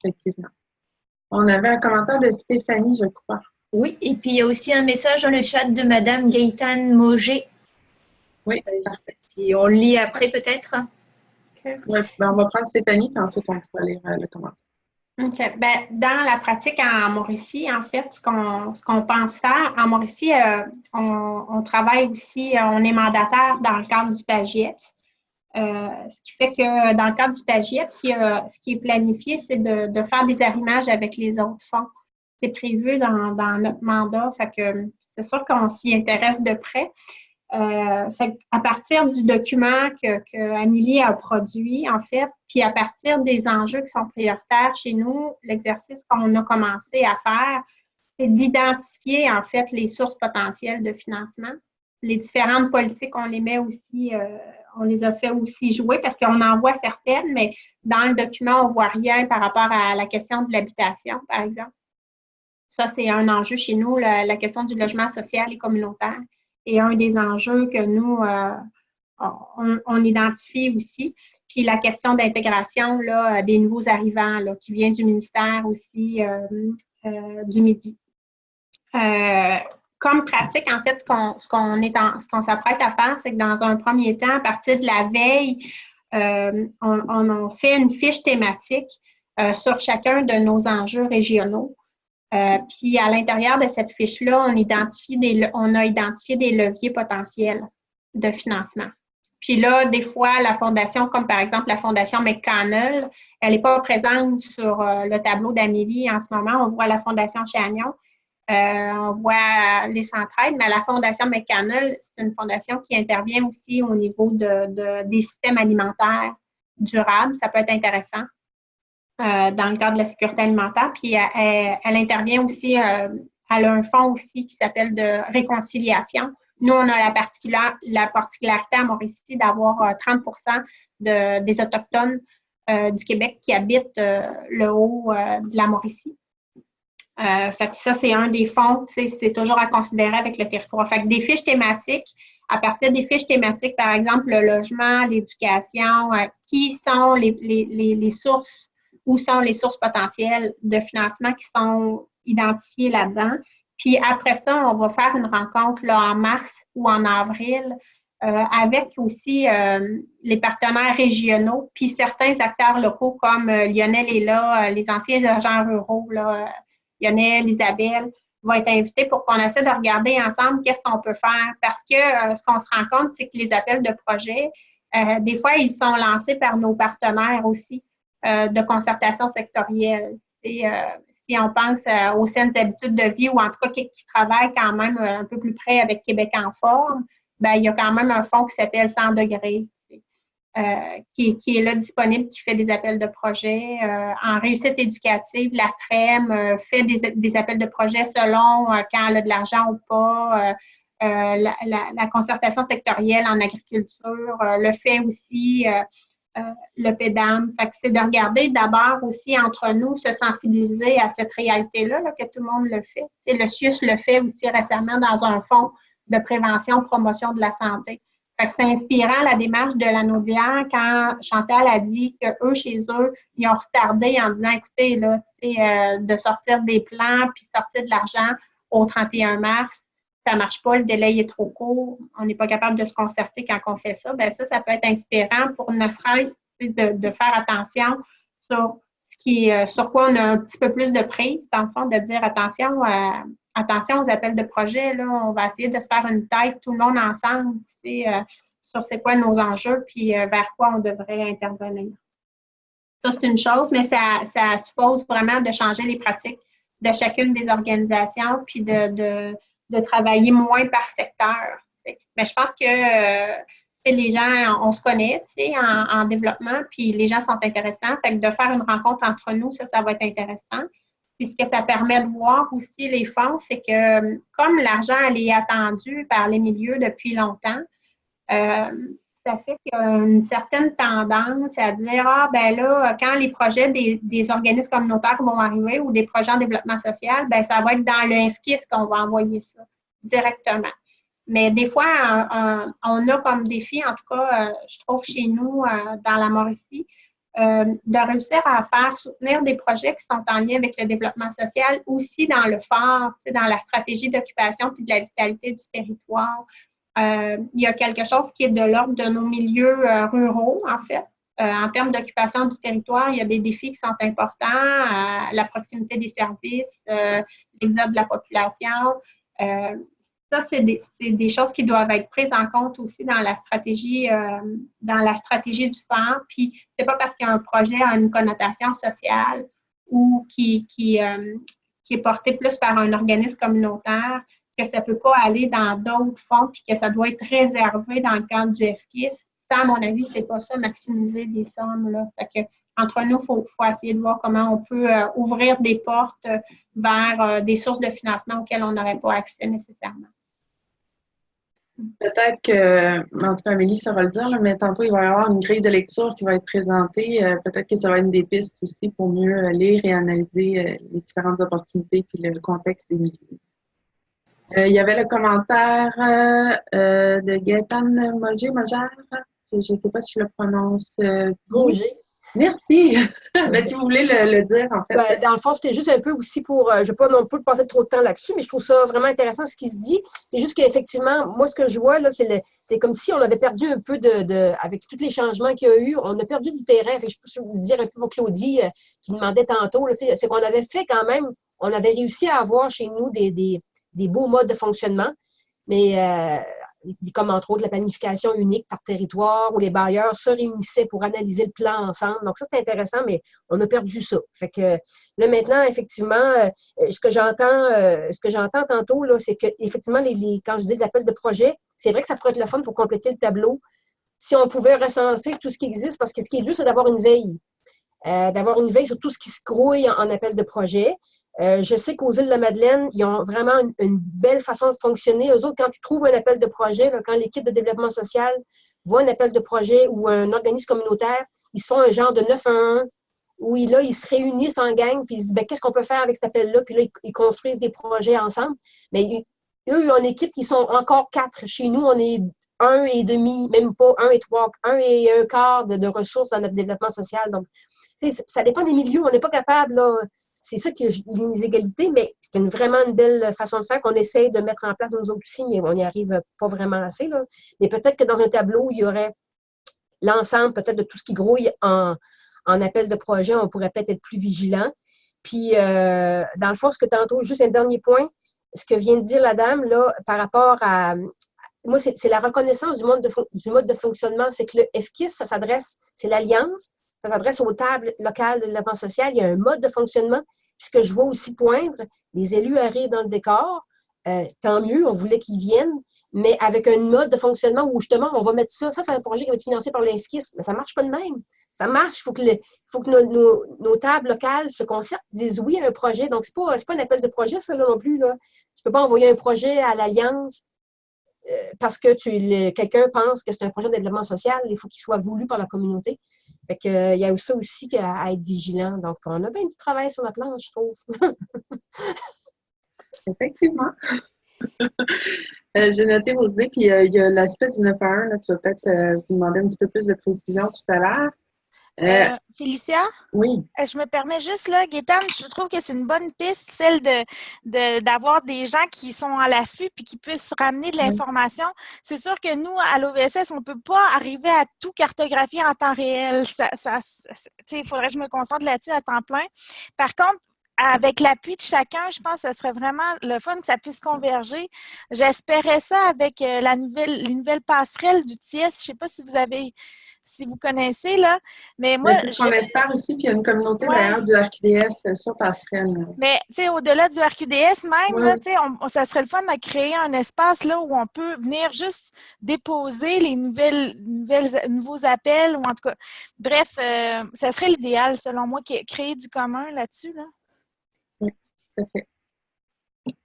Effectivement. On avait un commentaire de Stéphanie, je crois. Oui, et puis il y a aussi un message dans le chat de Madame Gaëtane Mauger. Oui. Si on le lit après, peut-être. Oui, on va prendre Stéphanie, puis ensuite on pourra lire le commentaire. OK. Ben, dans la pratique en Mauricie, en fait, ce qu'on pense faire, en Mauricie, on travaille aussi, on est mandataire dans le cadre du PAGIEPS. Ce qui fait que dans le cadre du PAGIEPS, ce qui est planifié, c'est de faire des arrimages avec les autres fonds. C'est prévu dans notre mandat, fait que c'est sûr qu'on s'y intéresse de près. Fait à partir du document que Amélie a produit, en fait, puis à partir des enjeux qui sont prioritaires chez nous, l'exercice qu'on a commencé à faire, c'est d'identifier, en fait, les sources potentielles de financement. Les différentes politiques, on les met aussi, on les a fait aussi jouer parce qu'on en voit certaines, mais dans le document, on ne voit rien par rapport à la question de l'habitation, par exemple. Ça, c'est un enjeu chez nous, la question du logement social et communautaire. Et un des enjeux que nous, on identifie aussi. Puis la question d'intégration des nouveaux arrivants là, qui vient du ministère aussi du Midi. Comme pratique, en fait, ce qu'on s'apprête à faire, c'est que dans un premier temps, à partir de la veille, on fait une fiche thématique sur chacun de nos enjeux régionaux. Puis à l'intérieur de cette fiche-là, on a identifié des leviers potentiels de financement. Puis là, des fois, la fondation, comme par exemple la fondation McConnell, elle n'est pas présente sur le tableau d'Amélie en ce moment. On voit la fondation Chagnon, on voit les Centraides, mais la fondation McConnell, c'est une fondation qui intervient aussi au niveau des systèmes alimentaires durables. Ça peut être intéressant. Dans le cadre de la sécurité alimentaire. Puis elle intervient aussi, elle a un fonds aussi qui s'appelle de réconciliation. Nous, on a la particularité à Mauricie d'avoir 30% des Autochtones du Québec qui habitent le haut de la Mauricie. Fait que ça, c'est un des fonds, c'est toujours à considérer avec le territoire. Fait que des fiches thématiques, à partir des fiches thématiques, par exemple, le logement, l'éducation, qui sont les sources, où sont les sources potentielles de financement qui sont identifiées là-dedans. Puis après ça, on va faire une rencontre là, en mars ou en avril avec aussi les partenaires régionaux, puis certains acteurs locaux comme Lionel est là, les anciens agents ruraux, là, Lionel, Isabelle, vont être invités pour qu'on essaie de regarder ensemble qu'est-ce qu'on peut faire. Parce que ce qu'on se rend compte, c'est que les appels de projet, des fois, ils sont lancés par nos partenaires aussi. De concertation sectorielle. Si on pense aux saines habitudes de vie ou en tout cas qui travaillent quand même un peu plus près avec Québec en forme, ben, il y a quand même un fonds qui s'appelle 100 degrés qui est là disponible, qui fait des appels de projet. En réussite éducative, la CREM fait des appels de projet selon quand elle a de l'argent ou pas. La concertation sectorielle en agriculture le fait aussi. Le PEDAM. Fait que c'est de regarder d'abord aussi entre nous, se sensibiliser à cette réalité-là, là, que tout le monde le fait. Et le CIUS le fait aussi récemment dans un fonds de prévention, promotion de la santé. Fait que c'est inspirant la démarche de la Naudière quand Chantal a dit qu'eux, chez eux, ils ont retardé en disant, écoutez, là, de sortir des plans puis sortir de l'argent au 31 mars. Ça ne marche pas, le délai est trop court, on n'est pas capable de se concerter quand on fait ça, bien ça peut être inspirant pour ne serait-ce de faire attention sur quoi on a un petit peu plus de prise, dans le fond, de dire attention aux appels de projet, là, on va essayer de se faire une tête, tout le monde ensemble, sur c'est quoi nos enjeux, puis vers quoi on devrait intervenir. Ça, c'est une chose, mais ça suppose vraiment de changer les pratiques de chacune des organisations, puis de travailler moins par secteur. Mais je pense que les gens, on se connaît en développement, puis les gens sont intéressants. Fait que de faire une rencontre entre nous, ça va être intéressant. Puis ce que ça permet de voir aussi les fonds, c'est que comme l'argent elle est attendu par les milieux depuis longtemps, ça fait qu'il y a une certaine tendance à dire, ah, ben là, quand les projets des organismes communautaires vont arriver ou des projets en développement social, ben ça va être dans le FKIS qu'on va envoyer ça directement. Mais des fois, on a comme défi, en tout cas, je trouve chez nous, dans la Mauricie, de réussir à faire soutenir des projets qui sont en lien avec le développement social, aussi dans le phare, dans la stratégie d'occupation puis de la vitalité du territoire. Il y a quelque chose qui est de l'ordre de nos milieux ruraux, en fait. En termes d'occupation du territoire, il y a des défis qui sont importants, la proximité des services, l'exode de la population. Ça, c'est des choses qui doivent être prises en compte aussi dans la stratégie du phare. Puis, c'est pas parce qu'un projet a une connotation sociale ou qui est porté plus par un organisme communautaire que ça ne peut pas aller dans d'autres fonds puis que ça doit être réservé dans le cadre du FKIS. Ça, à mon avis, c'est pas ça, maximiser des sommes, là. Fait que, entre nous, il faut essayer de voir comment on peut ouvrir des portes vers des sources de financement auxquelles on n'aurait pas accès nécessairement. Peut-être que, en tout cas, Amélie, ça va le dire, là, mais tantôt, il va y avoir une grille de lecture qui va être présentée. Peut-être que ça va être une des pistes aussi pour mieux lire et analyser les différentes opportunités et le contexte des milieux. Il y avait le commentaire de Gaëtan Mogère. Je ne sais pas si je le prononce bien. Mogé. Merci. Mais tu voulais le dire, en fait. Ben, dans le fond, c'était juste un peu aussi pour, je ne vais pas non plus passer trop de temps là-dessus, mais je trouve ça vraiment intéressant ce qui se dit. C'est juste qu'effectivement, moi, ce que je vois, là, c'est comme si on avait perdu un peu avec tous les changements qu'il y a eu, on a perdu du terrain. Fait que je peux vous dire un peu pour Claudie, qui demandait tantôt, c'est qu'on avait fait quand même, on avait réussi à avoir chez nous des beaux modes de fonctionnement, mais comme entre autres la planification unique par territoire où les bailleurs se réunissaient pour analyser le plan ensemble. Donc ça, c'est intéressant, mais on a perdu ça. Fait que là, maintenant, effectivement, ce que j'entends tantôt, là, c'est que effectivement, quand je dis des appels de projet, c'est vrai que ça pourrait être le fun pour compléter le tableau. Si on pouvait recenser tout ce qui existe, parce que ce qui est dur, c'est d'avoir une veille. D'avoir une veille sur tout ce qui se grouille en appel de projet. Je sais qu'aux îles de la Madeleine, ils ont vraiment une belle façon de fonctionner. Eux autres, quand ils trouvent un appel de projet, là, quand l'équipe de développement social voit un appel de projet ou un organisme communautaire, ils se font un genre de 9 à 1 où là, ils se réunissent en gang puis ils se disent qu'est-ce qu'on peut faire avec cet appel-là? Puis là, ils construisent des projets ensemble. Mais eux, ils ont une équipe qui sont encore 4. Chez nous, on est 1,5, même pas 1 et 3, 1 et un quart de ressources dans notre développement social. Donc, ça dépend des milieux. On n'est pas capable, là. C'est ça qui est l'inégalité, mais c'est vraiment une belle façon de faire qu'on essaye de mettre en place nous autres aussi, mais on n'y arrive pas vraiment assez, là. Mais peut-être que dans un tableau, il y aurait l'ensemble peut-être de tout ce qui grouille en appel de projet, on pourrait peut-être être plus vigilant. Puis, dans le fond, ce que tantôt, juste un dernier point, ce que vient de dire la dame, là, par rapport à... Moi, c'est la reconnaissance du mode de fonctionnement. C'est que le FKIS, ça s'adresse, c'est l'Alliance, ça s'adresse aux tables locales de développement social. Il y a un mode de fonctionnement. Puis ce que je vois aussi poindre, les élus arrivent dans le décor. Tant mieux, on voulait qu'ils viennent, mais avec un mode de fonctionnement où justement, on va mettre ça. Ça, c'est un projet qui va être financé par le FKIS. Mais ça ne marche pas de même. Ça marche. Il faut que nos tables locales se concertent, disent oui à un projet. Donc, ce n'est pas un appel de projet, ça, là, non plus. Là. Tu ne peux pas envoyer un projet à l'Alliance parce que quelqu'un pense que c'est un projet de développement social. Il faut qu'il soit voulu par la communauté. Fait que, il y a ça aussi à être vigilant. Donc, on a bien du travail sur la planche, je trouve. Effectivement. J'ai noté vos idées, puis il y a l'aspect du 9 à 1, là, tu vas peut-être vous demander un petit peu plus de précision tout à l'heure. Félicia? Oui. Je me permets juste, là, Gaëtan, je trouve que c'est une bonne piste, celle d'avoir des gens qui sont à l'affût puis qui puissent ramener de l'information. C'est sûr que nous, à l'OVSS, on ne peut pas arriver à tout cartographier en temps réel. Il faudrait que je me concentre là-dessus à temps plein. Par contre, avec l'appui de chacun, je pense que ce serait vraiment le fun que ça puisse converger. J'espérais ça avec les nouvelles passerelles du TIES. Je ne sais pas si vous connaissez, là. Mais moi, c'est ce qu'on espère aussi, puis il y a une communauté d'ailleurs du RQDS sur passerelle. Mais, tu sais, au-delà du RQDS même, là, tu sais, ça serait le fun de créer un espace là où on peut venir juste déposer les nouveaux appels, ou en tout cas, bref, ça serait l'idéal, selon moi, créer du commun là-dessus, là. Oui, tout à fait.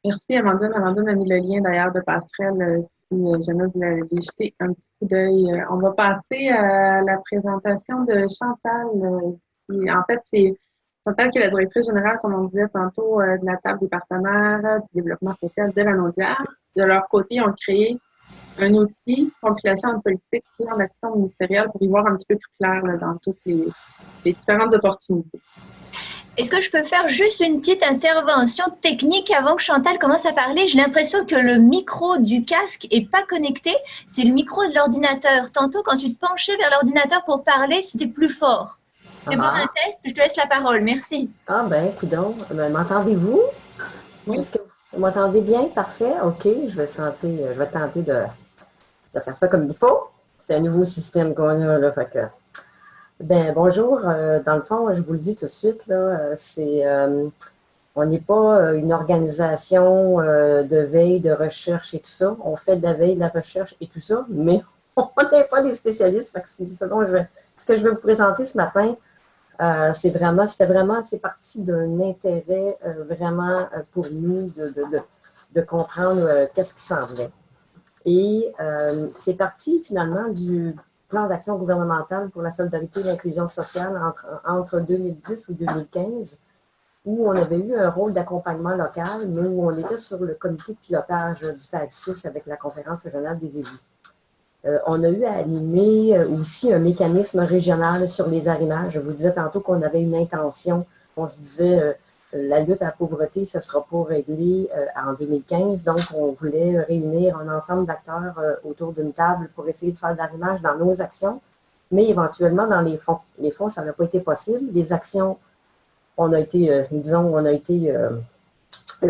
Merci, Amandine. Amandine a mis le lien d'ailleurs de Passerelle si jamais vous l'avez jeté un petit coup d'œil. On va passer à la présentation de Chantal. En fait, c'est Chantal qui est la directrice générale, comme on disait tantôt, de la table des partenaires du développement social de la Naudière. De leur côté, ils ont créé un outil, compilation de politique, plan d'action ministérielle pour y voir un petit peu plus clair là, dans toutes les différentes opportunités. Est-ce que je peux faire juste une petite intervention technique avant que Chantal commence à parler? J'ai l'impression que le micro du casque n'est pas connecté. C'est le micro de l'ordinateur. Tantôt, quand tu te penchais vers l'ordinateur pour parler, c'était plus fort. Fais voir un test, je te laisse la parole. Merci. Ah ben, coudonc. M'entendez-vous? Oui. Est-ce que vous m'entendez bien? Parfait. OK. Je vais tenter de faire ça comme il faut. C'est un nouveau système qu'on a, là. Fait que, ben, bonjour. Dans le fond, je vous le dis tout de suite, là, on n'est pas une organisation de veille, de recherche et tout ça. On fait de la veille, de la recherche et tout ça, mais on n'est pas des spécialistes. Fait que ce que je vais vous présenter ce matin, c'est parti d'un intérêt vraiment pour nous de comprendre qu'est-ce qui s'en venait. Et c'est parti finalement du plan d'action gouvernemental pour la solidarité et l'inclusion sociale entre 2010 ou 2015, où on avait eu un rôle d'accompagnement local, mais où on était sur le comité de pilotage du PAC6 avec la conférence régionale des élus. On a eu à animer aussi un mécanisme régional sur les arrimages. Je vous disais tantôt qu'on avait une intention. On se disait la lutte à la pauvreté, ce ne sera pas réglé en 2015. Donc, on voulait réunir un ensemble d'acteurs autour d'une table pour essayer de faire de l'arrimage dans nos actions, mais éventuellement dans les fonds. Les fonds, ça n'a pas été possible. Les actions, on a été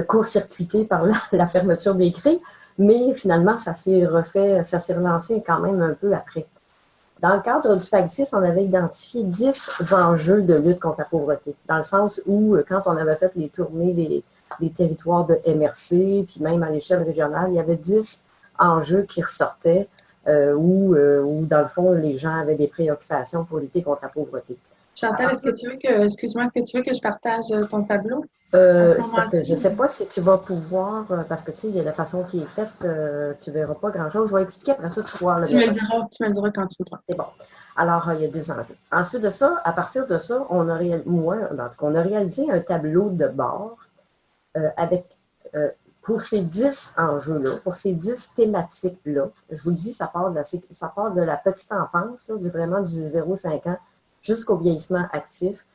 court-circuité par la fermeture des crés. Mais finalement, ça s'est relancé quand même un peu après. Dans le cadre du PAC6, on avait identifié 10 enjeux de lutte contre la pauvreté, dans le sens où, quand on avait fait les tournées des territoires de MRC, puis même à l'échelle régionale, il y avait 10 enjeux qui ressortaient où, dans le fond, les gens avaient des préoccupations pour lutter contre la pauvreté. Chantal, est-ce que tu veux que je partage ton tableau? Parce que je ne sais pas si tu vas pouvoir, parce que tu sais, il y a la façon qui est faite, tu ne verras pas grand-chose. Je vais expliquer après ça, tu vois. Tu me le diras quand tu voudras. C'est bon. Alors, il y a des enjeux. Ensuite de ça, à partir de ça, on a réalisé un tableau de bord pour ces 10 enjeux-là, pour ces 10 thématiques-là. Je vous le dis, ça part de la petite enfance, là, vraiment du 0-5 ans jusqu'au vieillissement actif.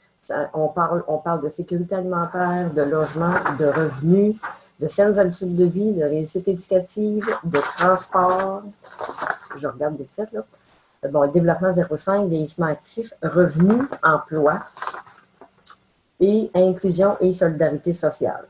On parle de sécurité alimentaire, de logement, de revenus, de saines habitudes de vie, de réussite éducative, de transport. Je regarde des faits, là. Bon, développement 0,5, vieillissement actif, revenus, emploi et inclusion et solidarité sociale.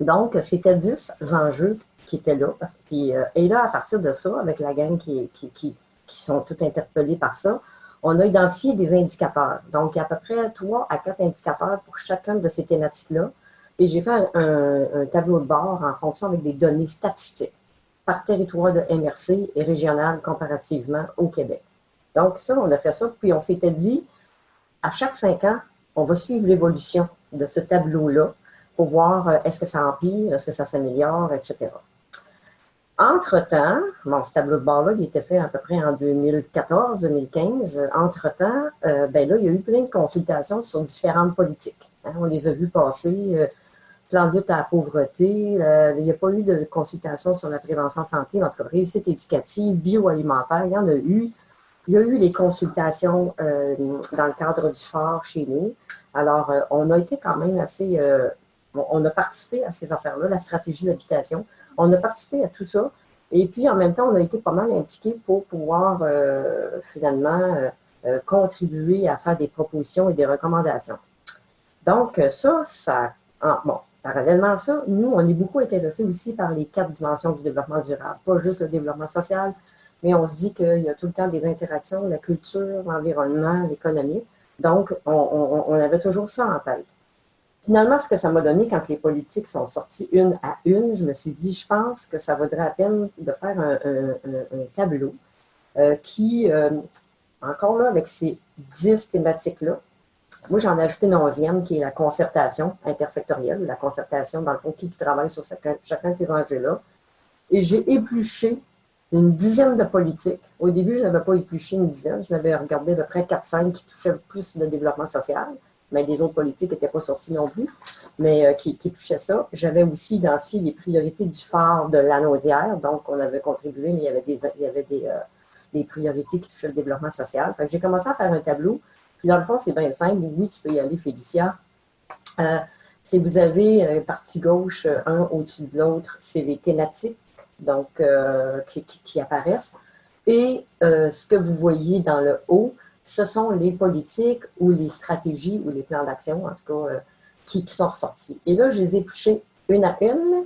Donc, c'était 10 enjeux qui étaient là. Et là, à partir de ça, avec la gang qui sont toutes interpellées par ça, on a identifié des indicateurs. Donc, il y a à peu près 3 à 4 indicateurs pour chacune de ces thématiques-là. Et j'ai fait un tableau de bord en fonction avec des données statistiques par territoire de MRC et régional comparativement au Québec. Donc, ça, on a fait ça. Puis, on s'était dit, à chaque 5 ans, on va suivre l'évolution de ce tableau-là pour voir est-ce que ça empire, est-ce que ça s'améliore, etc. Entre-temps, ce tableau de bord-là, il était fait à peu près en 2014-2015. Entre-temps, là, il y a eu plein de consultations sur différentes politiques. Hein. On les a vues passer, plan de lutte à la pauvreté. Il n'y a pas eu de consultation sur la prévention santé, en tout cas, réussite éducative, bioalimentaire. Il y en a eu. Il y a eu les consultations dans le cadre du FOR chez nous. Alors, on a été quand même assez... on a participé à ces affaires-là, la stratégie d'habitation. On a participé à tout ça. Et puis, en même temps, on a été pas mal impliqués pour pouvoir, finalement, contribuer à faire des propositions et des recommandations. Donc, parallèlement à ça, nous, on est beaucoup intéressés aussi par les 4 dimensions du développement durable. Pas juste le développement social, mais on se dit qu'il y a tout le temps des interactions, la culture, l'environnement, l'économie. Donc, on avait toujours ça en tête. Finalement, ce que ça m'a donné quand les politiques sont sorties une à une, je me suis dit, je pense que ça vaudrait la peine de faire un tableau qui, encore là, avec ces 10 thématiques-là, Moi, j'en ai ajouté une 11e qui est la concertation intersectorielle, la concertation, dans le fond, qui travaille sur chacun de ces enjeux-là. Et j'ai épluché une dizaine de politiques. Au début, je n'avais pas épluché une dizaine, je l'avais regardé à peu près 4-5 qui touchaient plus le développement social, mais les autres politiques n'étaient pas sorties non plus, mais qui épluchaient ça. J'avais aussi identifié les priorités du phare de l'Anaudière, donc on avait contribué, mais il y avait des priorités qui touchaient le développement social. Fait que j'ai commencé à faire un tableau, puis dans le fond, c'est bien simple. Oui, tu peux y aller, Félicia. Si vous avez partie gauche, un au-dessus de l'autre, c'est les thématiques donc, qui apparaissent. Et ce que vous voyez dans le haut, ce sont les politiques ou les stratégies ou les plans d'action, en tout cas, qui sont ressortis. Et là, je les ai épluchés une à une.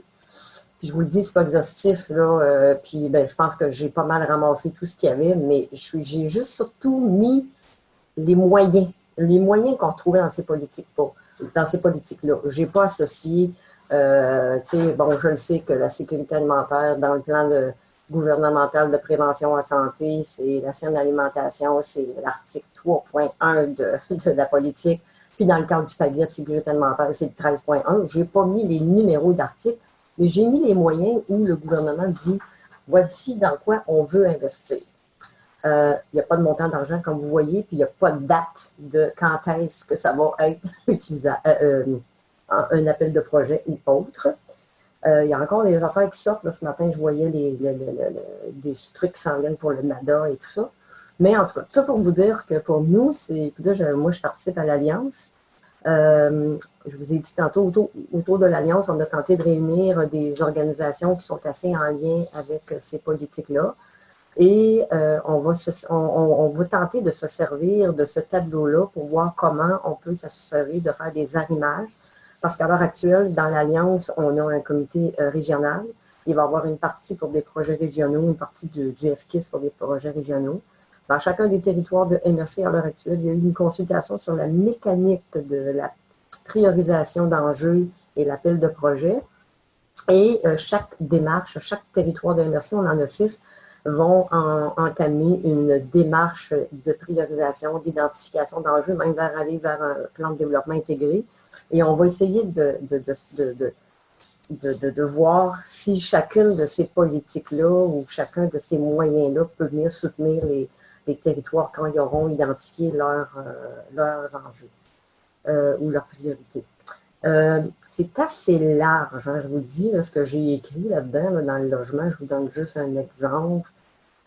Puis je vous le dis, c'est pas exhaustif, là. Puis ben, je pense que j'ai pas mal ramassé tout ce qu'il y avait, mais j'ai juste surtout mis les moyens qu'on trouvait dans ces politiques-là. Je n'ai pas associé, bon, je le sais que la sécurité alimentaire, dans le plan gouvernemental de prévention à santé, c'est la saine alimentation, c'est l'article 3.1 de la politique. Puis dans le cadre du palier de sécurité alimentaire, c'est le 13.1. Je n'ai pas mis les numéros d'articles, mais j'ai mis les moyens où le gouvernement dit voici dans quoi on veut investir. Il n'y a pas de montant d'argent, comme vous voyez, puis il n'y a pas de date de quand est-ce que ça va être utilisable, un appel de projet ou autre. Il y a encore des affaires qui sortent. Là, ce matin, je voyais des trucs qui s'en viennent pour le NADA et tout ça. Mais en tout cas, tout ça pour vous dire que pour nous, c'est. Puis là, moi, je participe à l'Alliance. Je vous ai dit tantôt, autour de l'Alliance, on a tenté de réunir des organisations qui sont assez en lien avec ces politiques-là. Et on va tenter de se servir de ce tableau-là pour voir comment on peut s'assurer de faire des arrimages. Parce qu'à l'heure actuelle, dans l'Alliance, on a un comité régional. Il va y avoir une partie pour des projets régionaux, une partie du FKIS pour des projets régionaux. Dans chacun des territoires de MRC, à l'heure actuelle, il y a eu une consultation sur la mécanique de la priorisation d'enjeux et l'appel de projets. Et chaque démarche, chaque territoire de MRC, on en a 6, vont entamer une démarche de priorisation, d'identification d'enjeux, même aller vers un plan de développement intégré. Et on va essayer de voir si chacune de ces politiques-là ou chacun de ces moyens-là peut venir soutenir les territoires quand ils auront identifié leurs enjeux ou leurs priorités. C'est assez large, hein, je vous dis, là, ce que j'ai écrit là-dedans, là, dans le logement. Je vous donne juste un exemple.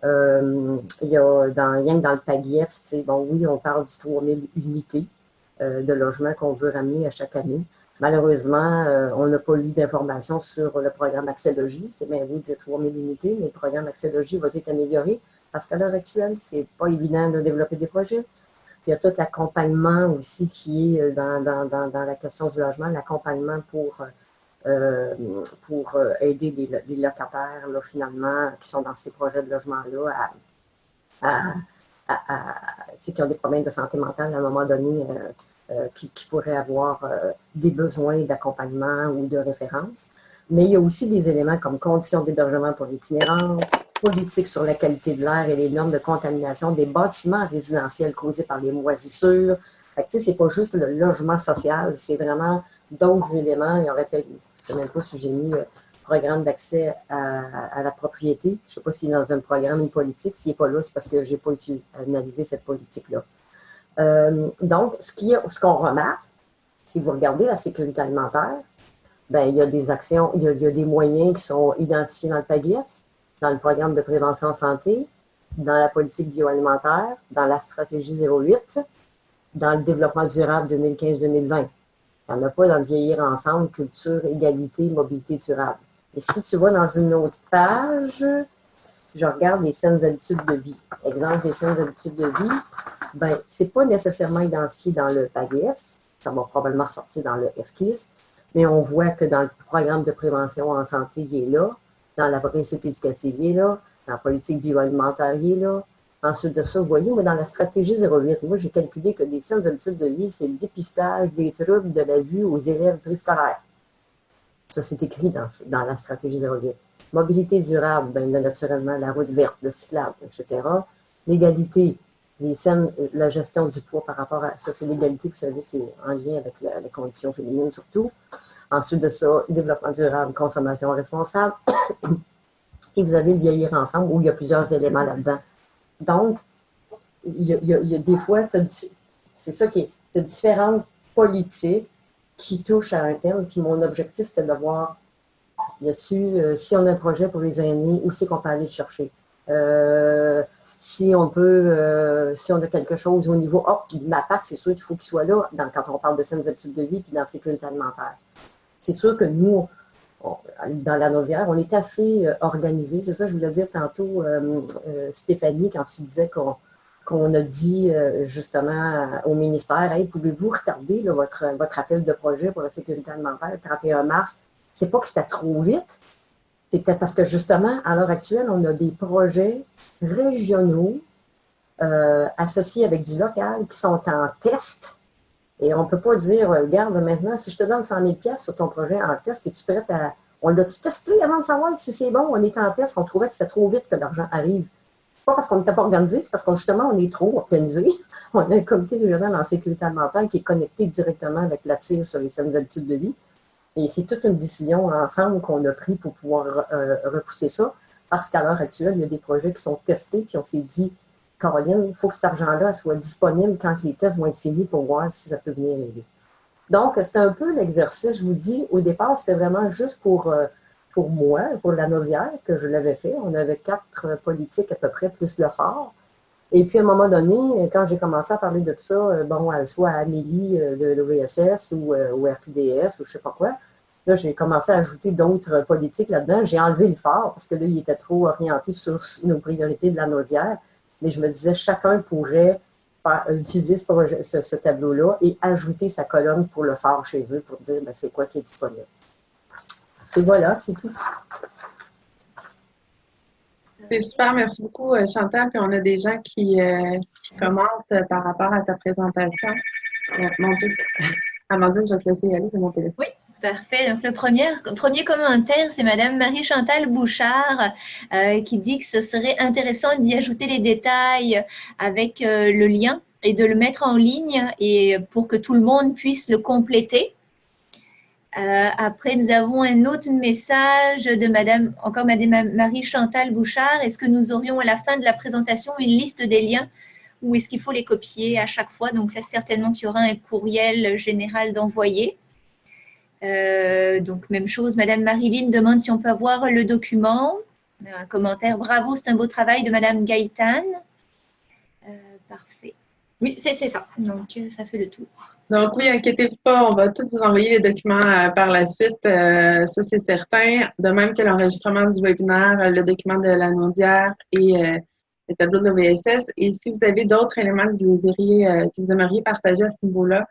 Il y a rien que dans le PAGIEF, bon, oui, on parle du 3000 unités de logements qu'on veut ramener à chaque année. Malheureusement, on n'a pas eu d'informations sur le programme Accès-Logis. C'est bien vous de dire 3000 unités, mais le programme Accès-Logis va être amélioré parce qu'à l'heure actuelle, c'est pas évident de développer des projets. Il y a tout l'accompagnement aussi qui est dans la question du logement, l'accompagnement pour aider les locataires, là, finalement, qui sont dans ces projets de logement-là, qui ont des problèmes de santé mentale à un moment donné, qui pourraient avoir des besoins d'accompagnement ou de référence. Mais il y a aussi des éléments comme conditions d'hébergement pour l'itinérance, politique sur la qualité de l'air et les normes de contamination des bâtiments résidentiels causés par les moisissures. Ce n'est pas juste le logement social, c'est vraiment d'autres éléments. Il y aurait peut-être, je ne sais même pas si j'ai mis programme d'accès à la propriété. Je ne sais pas s'il est dans un programme, une politique. S'il n'est pas là, c'est parce que je n'ai pas analysé cette politique-là. Donc, ce qu'on remarque, si vous regardez la sécurité alimentaire, ben, il y a des actions, il y a des moyens qui sont identifiés dans le PAGIEF, dans le programme de prévention en santé, dans la politique bioalimentaire, dans la stratégie 08, dans le développement durable 2015-2020. Il n'y en a pas dans le vieillir ensemble, culture, égalité, mobilité durable. Et si tu vas dans une autre page, je regarde les saines habitudes de vie. Exemple des saines habitudes de vie, ben, c'est pas nécessairement identifié dans le PAGIEF, ça va probablement ressortir dans le FKIS, mais on voit que dans le programme de prévention en santé, il est là, dans la réussite éducative, il est là, dans la politique bioalimentaire, il est là. Ensuite de ça, vous voyez, moi, dans la stratégie 08, moi, j'ai calculé que des saines habitudes de vie, c'est le dépistage des troubles de la vue aux élèves préscolaires. Ça, c'est écrit dans la stratégie 08. Mobilité durable, bien, naturellement, la route verte, le cyclable, etc. L'égalité, la gestion du poids par rapport à ça, c'est l'égalité, vous savez, c'est en lien avec les conditions féminines surtout. Ensuite de ça, développement durable, consommation responsable. Et vous avez le vieillir ensemble où il y a plusieurs éléments là-dedans. Donc, il y a des fois, c'est ça qui est, de différentes politiques qui touchent à un thème. Puis mon objectif, c'était de voir, si on a un projet pour les aînés, où c'est qu'on peut aller le chercher? Si on a quelque chose au niveau, ma part, c'est sûr qu'il faut qu'il soit là quand on parle de saines habitudes de vie puis dans la sécurité alimentaire. C'est sûr que nous, dans la Naudière, on est assez organisés. C'est ça que je voulais dire tantôt, Stéphanie, quand tu disais qu'on a dit justement au ministère, hey, pouvez-vous retarder là, votre appel de projet pour la sécurité alimentaire le 31 mars? C'est pas que c'était trop vite, c'était parce que justement, à l'heure actuelle, on a des projets régionaux associés avec du local qui sont en test. Et on ne peut pas dire, regarde, maintenant, si je te donne 100 000 $ sur ton projet en test, es-tu prête à... On l'a-tu testé avant de savoir si c'est bon? On est en test, on trouvait que c'était trop vite que l'argent arrive. C'est pas parce qu'on n'était pas organisé, c'est parce qu'on justement, on est trop organisé. On a un comité régional en sécurité alimentaire qui est connecté directement avec la TIR sur les saines habitudes de vie. Et c'est toute une décision ensemble qu'on a pris pour pouvoir repousser ça. Parce qu'à l'heure actuelle, il y a des projets qui sont testés, puis on s'est dit, Caroline, il faut que cet argent-là soit disponible quand les tests vont être finis pour voir si ça peut venir aider. Donc, c'était un peu l'exercice. Je vous dis, au départ, c'était vraiment juste pour moi, pour la Naudière, que je l'avais fait. On avait 4 politiques à peu près, plus le phare. Et puis, à un moment donné, quand j'ai commencé à parler de ça, soit à Amélie de l'OVSS ou au RQDS ou je ne sais pas quoi, là, j'ai commencé à ajouter d'autres politiques là-dedans. J'ai enlevé le phare parce que là, il était trop orienté sur nos priorités de la Naudière. Mais je me disais, chacun pourrait utiliser ce tableau-là et ajouter sa colonne pour le phare chez eux pour dire c'est quoi qui est disponible. Et voilà, c'est tout. C'est super, merci beaucoup Chantal. Puis on a des gens qui commentent par rapport à ta présentation. Mon Dieu. Amandine, je vais te laisser y aller, c'est mon téléphone. Oui. Parfait. Donc, le premier commentaire, c'est Madame Marie-Chantal Bouchard qui dit que ce serait intéressant d'y ajouter les détails avec le lien et de le mettre en ligne et pour que tout le monde puisse le compléter. Après, nous avons un autre message de Madame Marie-Chantal Bouchard. Est-ce que nous aurions à la fin de la présentation une liste des liens ou est-ce qu'il faut les copier à chaque fois? Donc là, certainement qu'il y aura un courriel général d'envoyer. Donc, même chose, Madame Marilyn demande si on peut avoir le document. Un commentaire, bravo, c'est un beau travail de Madame Gaëtane. Parfait. Oui, c'est ça. Donc, ça fait le tour. Donc, oui, inquiétez-vous pas, on va tous vous envoyer les documents par la suite. Ça, c'est certain. De même que l'enregistrement du webinaire, le document de la Naudière et le tableau de l'OVSS. Et si vous avez d'autres éléments que vous aimeriez partager à ce niveau-là,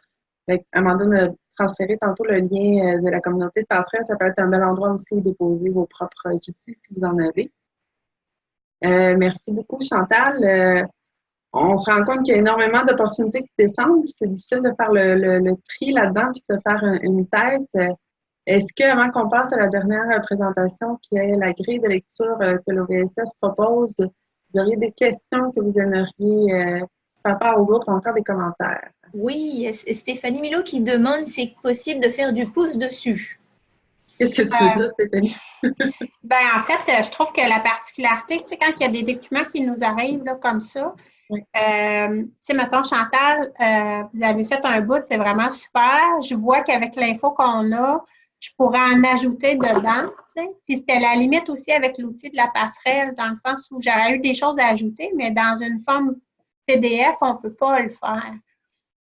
Amandine a transféré tantôt le lien de la communauté de Passerelle. Ça peut être un bel endroit aussi où déposer vos propres outils si vous en avez. Merci beaucoup, Chantal. On se rend compte qu'il y a énormément d'opportunités qui descendent. C'est difficile de faire le tri là-dedans puis de se faire une tête. Est-ce qu'avant qu'on passe à la dernière présentation, qui est la grille de lecture que l'OVSS propose, vous auriez des questions que vous aimeriez par rapport au groupe ou encore des commentaires? Oui, Stéphanie Milo qui demande si c'est possible de faire du pouce dessus. Qu'est-ce que tu veux dire, Stéphanie? En fait, je trouve que la particularité, tu sais, quand il y a des documents qui nous arrivent là, comme ça, oui. Tu sais, mettons, Chantal, vous avez fait un bout, c'est vraiment super. Je vois qu'avec l'info qu'on a, je pourrais en ajouter dedans, tu sais. Puis c'était la limite aussi avec l'outil de la passerelle, dans le sens où j'aurais eu des choses à ajouter, mais dans une forme PDF, on ne peut pas le faire.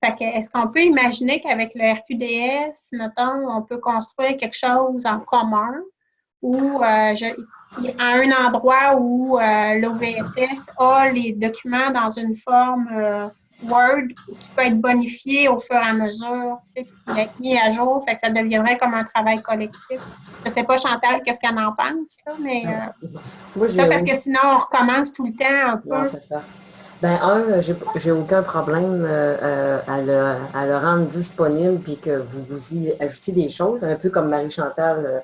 Fait que, est-ce qu'on peut imaginer qu'avec le RQDS, mettons, on peut construire quelque chose en commun ou à un endroit où l'OVSS a les documents dans une forme Word qui peut être bonifié au fur et à mesure, tu sais, puis être mis à jour, fait que ça deviendrait comme un travail collectif. Je ne sais pas, Chantal, qu'est-ce qu'elle en pense, ça, mais parce que sinon, on recommence tout le temps un peu. Non, c'est ça. J'ai aucun problème à le rendre disponible puis que vous y ajoutez des choses, un peu comme Marie-Chantal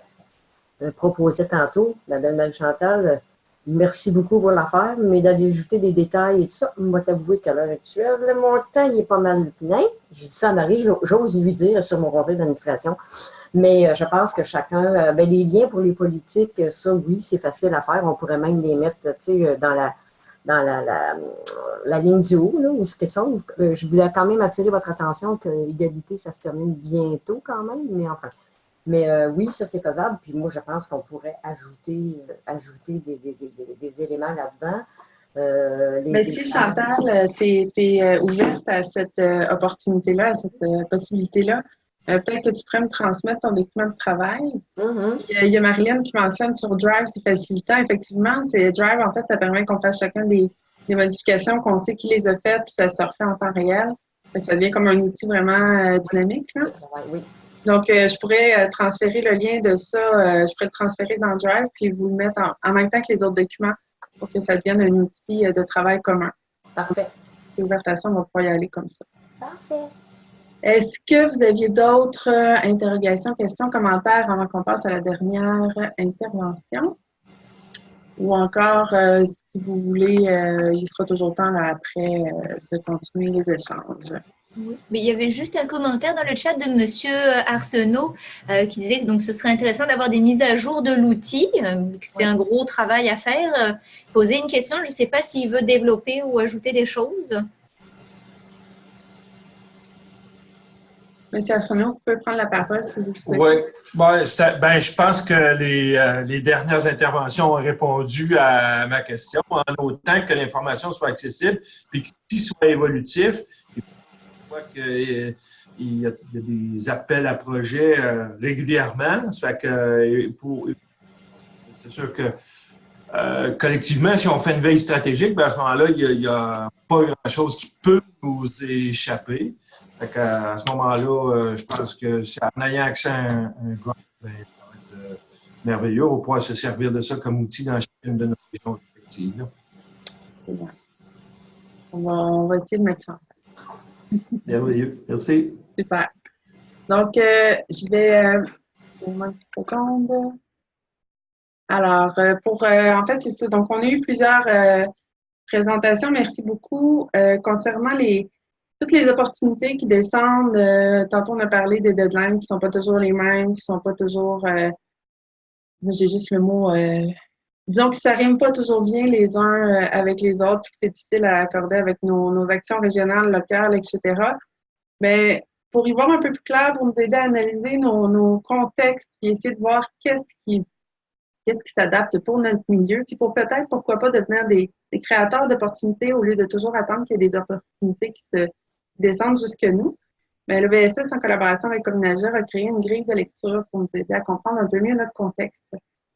proposait tantôt. La belle Marie-Chantal, merci beaucoup pour l'affaire, mais d'aller ajouter des détails et tout ça, moi t'avouer qu'à l'heure actuelle, mon temps, il est pas mal plein. Je dis ça à Marie, j'ose lui dire sur mon conseil d'administration. Mais je pense que chacun, les liens pour les politiques, ça, oui, c'est facile à faire. On pourrait même les mettre, tu sais, dans la ligne du haut, là, où ce qu'ils sont. Je voulais quand même attirer votre attention que l'égalité, ça se termine bientôt quand même, mais enfin. Mais oui, ça, c'est faisable. Puis moi, je pense qu'on pourrait ajouter des éléments là-dedans. Mais si, Chantal, tu es ouverte à cette opportunité-là, à cette possibilité-là, peut-être que tu pourrais me transmettre ton document de travail. Il y a Marilyn qui mentionne sur Drive, c'est facilitant. Effectivement, c'est Drive, en fait, ça permet qu'on fasse chacun des modifications, qu'on sait qui les a faites, puis ça se refait en temps réel. Ça devient comme un outil vraiment dynamique. Là. Oui. Donc, je pourrais transférer le lien de ça, je pourrais le transférer dans Drive, puis vous le mettre en même temps que les autres documents pour que ça devienne un outil de travail commun. Parfait. C'est ouvert à ça, on va pouvoir y aller comme ça. Parfait. Est-ce que vous aviez d'autres interrogations, questions, commentaires avant qu'on passe à la dernière intervention? Ou encore, si vous voulez, il sera toujours temps là, après de continuer les échanges. Oui. Mais il y avait juste un commentaire dans le chat de M. Arsenault qui disait que donc, ce serait intéressant d'avoir des mises à jour de l'outil, que c'était un gros travail à faire. Poser une question, je ne sais pas s'il veut développer ou ajouter des choses. Monsieur Arsenault, vous pouvez prendre la parole si vous le souhaitez. Oui, je pense que les dernières interventions ont répondu à ma question en autant que l'information soit accessible et que l'outil soit évolutif. Je vois qu'il y a des appels à projets régulièrement. Ça fait que c'est sûr que collectivement, si on fait une veille stratégique, à ce moment-là, il n'y a pas grand-chose qui peut nous échapper. À ce moment-là, je pense que c'est en ayant accès à un groupe, ça va être merveilleux. On va pouvoir se servir de ça comme outil dans chacune de nos régions respectives. C'est bien. On va essayer de mettre ça en place. Merveilleux. Merci. Super. Donc, je vais... une petite seconde. Alors, en fait, c'est ça. Donc, on a eu plusieurs présentations. Merci beaucoup. Concernant toutes les opportunités qui descendent, tantôt on a parlé des deadlines qui ne sont pas toujours les mêmes, qui ne sont pas toujours, j'ai juste le mot, disons que ça ne rime pas toujours bien les uns avec les autres, puis que c'est difficile à accorder avec nos actions régionales, locales, etc. Mais pour y voir un peu plus clair, pour nous aider à analyser nos contextes, puis essayer de voir qu'est-ce qui s'adapte pour notre milieu, puis pour peut-être, pourquoi pas, devenir des créateurs d'opportunités au lieu de toujours attendre qu'il y ait des opportunités qui se descendre jusque nous. Mais le VSS, en collaboration avec Cominagir, a créé une grille de lecture pour nous aider à comprendre un peu mieux notre contexte.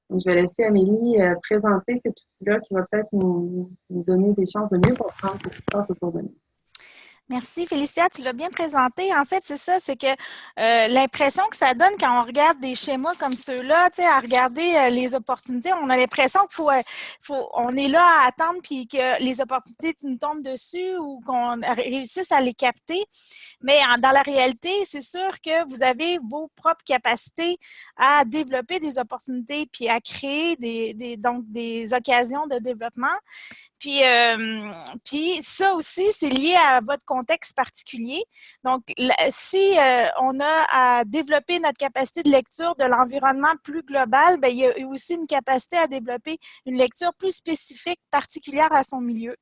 Donc, je vais laisser Amélie présenter cet outil-là qui va peut-être nous donner des chances de mieux comprendre ce qui se passe autour de nous. Merci, Félicia, tu l'as bien présenté. En fait, c'est ça, c'est que l'impression que ça donne quand on regarde des schémas comme ceux-là, tu sais, à regarder les opportunités, on a l'impression qu'on est là à attendre puis que les opportunités nous tombent dessus ou qu'on réussisse à les capter. Mais dans la réalité, c'est sûr que vous avez vos propres capacités à développer des opportunités puis à créer donc des occasions de développement. Puis ça aussi, c'est lié à votre contexte particulier. Donc, si on a à développer notre capacité de lecture de l'environnement plus global, bien, il y a aussi une capacité à développer une lecture plus spécifique, particulière à son milieu.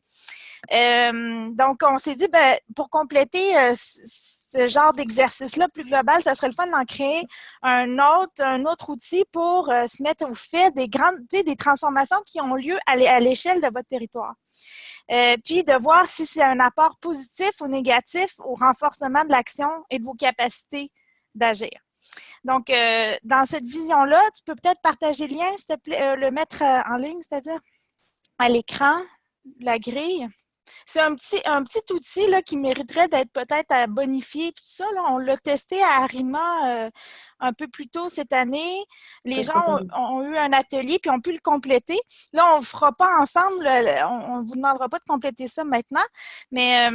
Donc, on s'est dit, bien, pour compléter ce genre d'exercice-là plus global, ça serait le fun d'en créer un autre outil pour se mettre au fait des transformations qui ont lieu à l'échelle de votre territoire. Puis de voir si c'est un apport positif ou négatif au renforcement de l'action et de vos capacités d'agir. Donc, dans cette vision-là, tu peux peut-être partager le lien, s'il te plaît, le mettre en ligne, c'est-à-dire à l'écran, la grille. C'est un petit outil là, qui mériterait d'être peut-être à bonifier. Tout ça, là, on l'a testé à Arima un peu plus tôt cette année. Les gens ont eu un atelier puis ont pu le compléter. Là, on ne le fera pas ensemble. On ne vous demandera pas de compléter ça maintenant, mais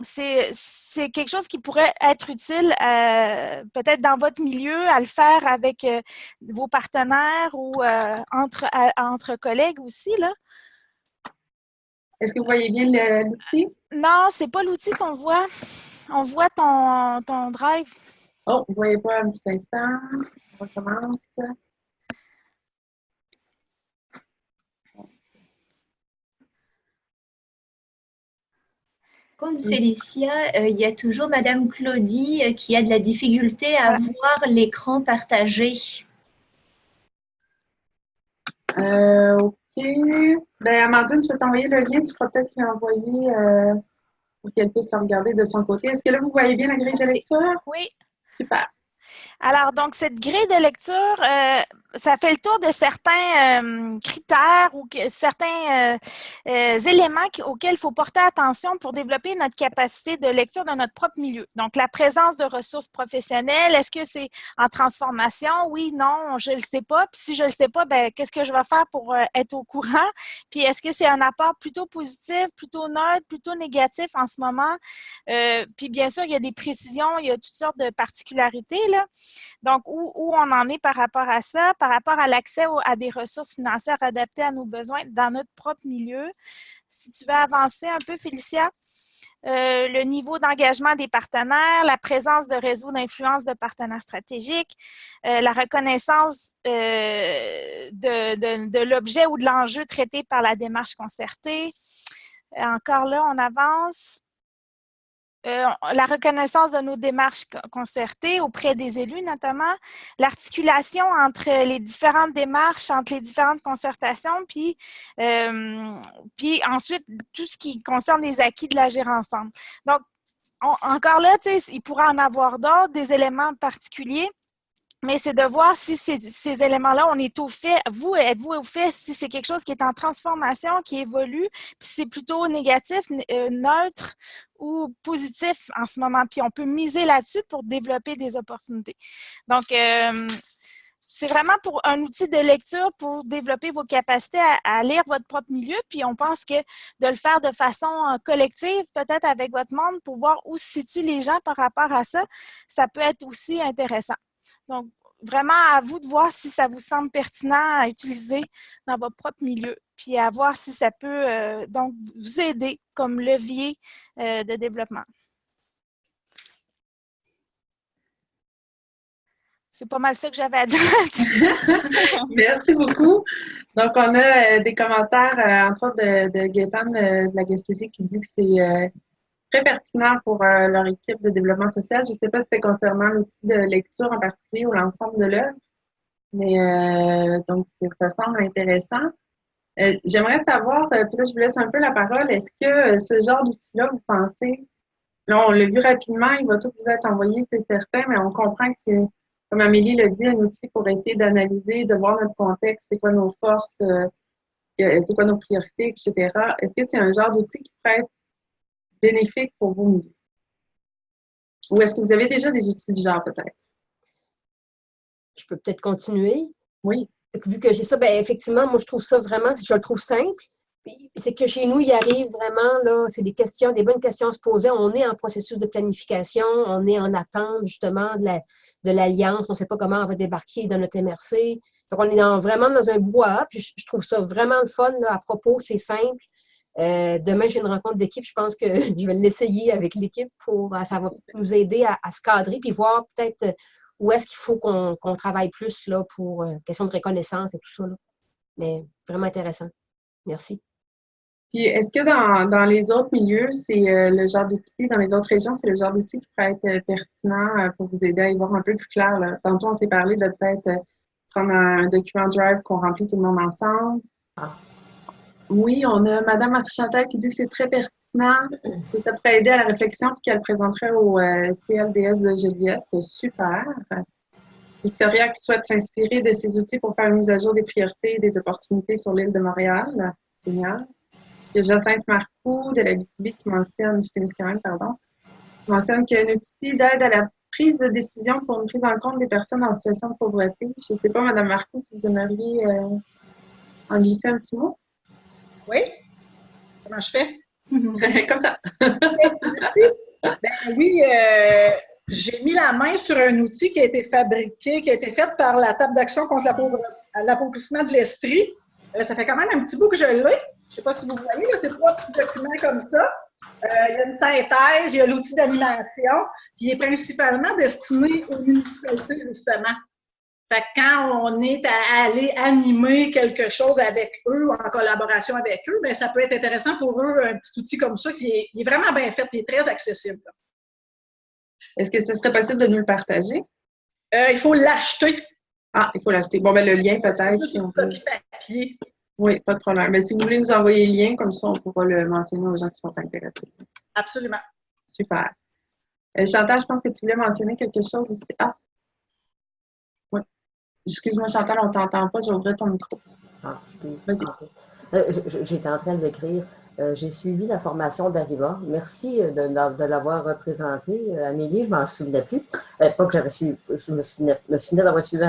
c'est quelque chose qui pourrait être utile peut-être dans votre milieu, à le faire avec vos partenaires ou entre collègues aussi, là. Est-ce que vous voyez bien l'outil? Non, c'est pas l'outil qu'on voit. On voit ton drive. Oh, vous ne voyez pas un petit instant. On recommence. Comme Félicia, il y a toujours Madame Claudie qui a de la difficulté à voir l'écran partagé. OK. Ben, Amandine, je vais t'envoyer le lien. Tu pourras peut-être lui envoyer pour qu'elle puisse le regarder de son côté. Est-ce que là, vous voyez bien la grille de lecture? Oui. Super. Alors, donc, cette grille de lecture, ça fait le tour de certains critères ou certains éléments auxquels il faut porter attention pour développer notre capacité de lecture dans notre propre milieu. Donc, la présence de ressources professionnelles, est-ce que c'est en transformation? Oui, non, je ne le sais pas. Puis si je ne le sais pas, ben qu'est-ce que je vais faire pour être au courant? Puis est-ce que c'est un apport plutôt positif, plutôt neutre, plutôt négatif en ce moment? Puis bien sûr, il y a des précisions, il y a toutes sortes de particularités, là. Donc, où on en est par rapport à ça, par rapport à l'accès à des ressources financières adaptées à nos besoins dans notre propre milieu. Si tu veux avancer un peu, Félicia, le niveau d'engagement des partenaires, la présence de réseaux d'influence de partenaires stratégiques, la reconnaissance de l'objet ou de l'enjeu traité par la démarche concertée. Encore là, on avance. La reconnaissance de nos démarches concertées auprès des élus, notamment, l'articulation entre les différentes démarches, entre les différentes concertations, puis ensuite, tout ce qui concerne les acquis de l'agir ensemble. Donc, encore là, il pourra en avoir d'autres, des éléments particuliers, mais c'est de voir si ces éléments-là, on est au fait, êtes-vous au fait, si c'est quelque chose qui est en transformation, qui évolue, puis c'est plutôt négatif, neutre ou positif en ce moment. Puis on peut miser là-dessus pour développer des opportunités. Donc, c'est vraiment pour un outil de lecture pour développer vos capacités à lire votre propre milieu. Puis on pense que de le faire de façon collective, peut-être avec votre monde, pour voir où se situent les gens par rapport à ça, ça peut être aussi intéressant. Donc, vraiment à vous de voir si ça vous semble pertinent à utiliser dans votre propre milieu, puis à voir si ça peut donc vous aider comme levier de développement. C'est pas mal ça que j'avais à dire. Merci beaucoup. Donc, on a des commentaires, entre autres, de Gaëtan de la Gaspésie qui dit que c'est très pertinent pour leur équipe de développement social. Je ne sais pas si c'était concernant l'outil de lecture en particulier ou l'ensemble de l'œuvre, mais donc ça semble intéressant. J'aimerais savoir, puis là je vous laisse un peu la parole, est-ce que ce genre d'outil-là, vous pensez, là on l'a vu rapidement, il va tout vous être envoyé, c'est certain, mais on comprend que c'est, comme Amélie l'a dit, un outil pour essayer d'analyser, de voir notre contexte, c'est quoi nos forces, c'est quoi nos priorités, etc. Est-ce que c'est un genre d'outil qui pourrait être bénéfique pour vos milieux? Ou est-ce que vous avez déjà des outils du genre, peut-être? Je peux peut-être continuer. Oui. Vu que j'ai ça, bien, effectivement, moi, je trouve ça vraiment, je le trouve simple. C'est que chez nous, il arrive vraiment, là, c'est des questions, des bonnes questions à se poser. On est en processus de planification, on est en attente, justement, de l'alliance. On ne sait pas comment on va débarquer dans notre MRC. Donc, on est vraiment dans un brouhaha. Puis, je trouve ça vraiment le fun, là, à propos, c'est simple. Demain, j'ai une rencontre d'équipe. Je pense que je vais l'essayer avec l'équipe ça va nous aider à se cadrer puis voir peut-être où est-ce qu'il faut qu'on travaille plus là, pour question de reconnaissance et tout ça. Là. Mais vraiment intéressant. Merci. Puis, est-ce que dans les autres milieux, c'est le genre d'outil, dans les autres régions, c'est le genre d'outil qui pourrait être pertinent pour vous aider à y voir un peu plus clair? Là. Tantôt, on s'est parlé de peut-être prendre un document Drive qu'on remplit tout le monde ensemble. Ah. Oui, on a Mme Marie-Chantal qui dit que c'est très pertinent, que ça pourrait aider à la réflexion puis qu'elle présenterait au CLDS de Joliette. C'est super. Victoria qui souhaite s'inspirer de ces outils pour faire une mise à jour des priorités et des opportunités sur l'île de Montréal. Génial. Il y a Jacinthe Marcoux de la BTB qui mentionne, qui mentionne qu'il y a un outil d'aide à la prise de décision pour une prise en compte des personnes en situation de pauvreté. Je ne sais pas, Mme Marcoux, si vous aimeriez en glisser un petit mot. Oui. Comment je fais? Comme ça. Merci. Ben oui, j'ai mis la main sur un outil qui a été fabriqué, qui a été fait par la table d'action contre l'appauvrissement de l'Estrie. Ça fait quand même un petit bout que je l'ai. Je ne sais pas si vous voyez, là, c'est 3 petits documents comme ça. Il y a une synthèse, il y a l'outil d'animation, puis il est principalement destiné aux municipalités, justement. Fait que quand on est à aller animer quelque chose avec eux, en collaboration avec eux, bien, ça peut être intéressant pour eux, un petit outil comme ça qui est vraiment bien fait, qui est très accessible. Est-ce que ce serait possible de nous le partager? Il faut l'acheter. Ah, il faut l'acheter. Bon, ben le lien peut-être. C'est une copie papier. Oui, pas de problème. Mais si vous voulez nous envoyer le lien, comme ça, on pourra le mentionner aux gens qui sont intéressés. Absolument. Super. Chantal, je pense que tu voulais mentionner quelque chose aussi. Ah! Oui. Excuse-moi, Chantal, on ne t'entend pas. J'ai ouvert ton micro. Ah, Vas-y. J'étais en train d'écrire. J'ai suivi la formation d'Arriva. Merci de l'avoir représentée. Amélie, je ne m'en souvenais plus. Pas que j'avais suivi, je me souvenais d'avoir suivi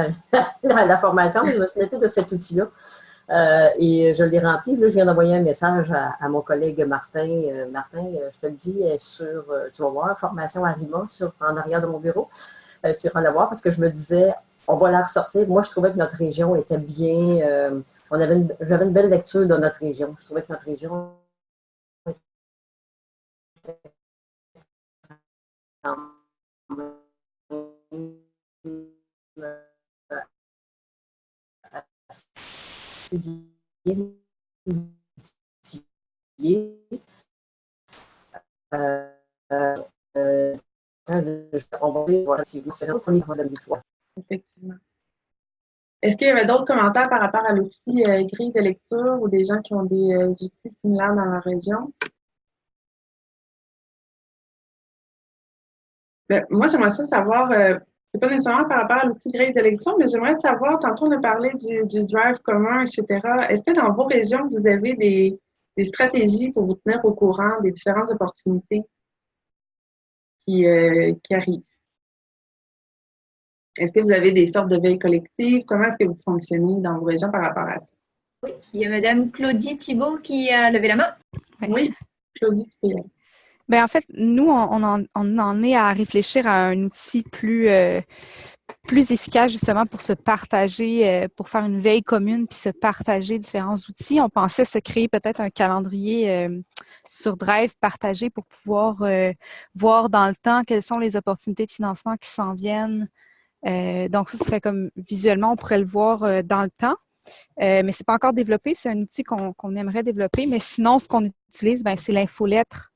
la formation, mais je ne me souvenais plus de cet outil-là. Et je l'ai rempli. Là, je viens d'envoyer un message à mon collègue Martin. Martin, je te le dis, tu vas voir, formation Arriva en arrière de mon bureau. Tu iras la voir parce que je me disais, on va la ressortir. Moi, je trouvais que notre région était bien. J'avais une belle lecture de notre région. Je trouvais que notre région était assez bien outillée. Effectivement. Est-ce qu'il y avait d'autres commentaires par rapport à l'outil grille de lecture ou des gens qui ont des outils similaires dans la région? Ben, moi, j'aimerais ça savoir, c'est pas nécessairement par rapport à l'outil grille de lecture, mais j'aimerais savoir, tantôt on a parlé du drive commun, etc. Est-ce que dans vos régions, vous avez des stratégies pour vous tenir au courant des différentes opportunités qui arrivent? Est-ce que vous avez des sortes de veilles collectives? Comment est-ce que vous fonctionnez dans vos régions par rapport à ça? Oui, il y a Mme Claudie Thibault qui a levé la main. Oui, Claudie, tu peux y aller. Bien, en fait, nous, on en est à réfléchir à un outil plus efficace justement pour se partager, pour faire une veille commune puis se partager différents outils. On pensait se créer peut-être un calendrier sur Drive partagé pour pouvoir voir dans le temps quelles sont les opportunités de financement qui s'en viennent. Donc, ça serait comme visuellement, on pourrait le voir dans le temps. Mais c'est pas encore développé. C'est un outil qu'on aimerait développer. Mais sinon, ce qu'on utilise, ben, c'est l'infolettre.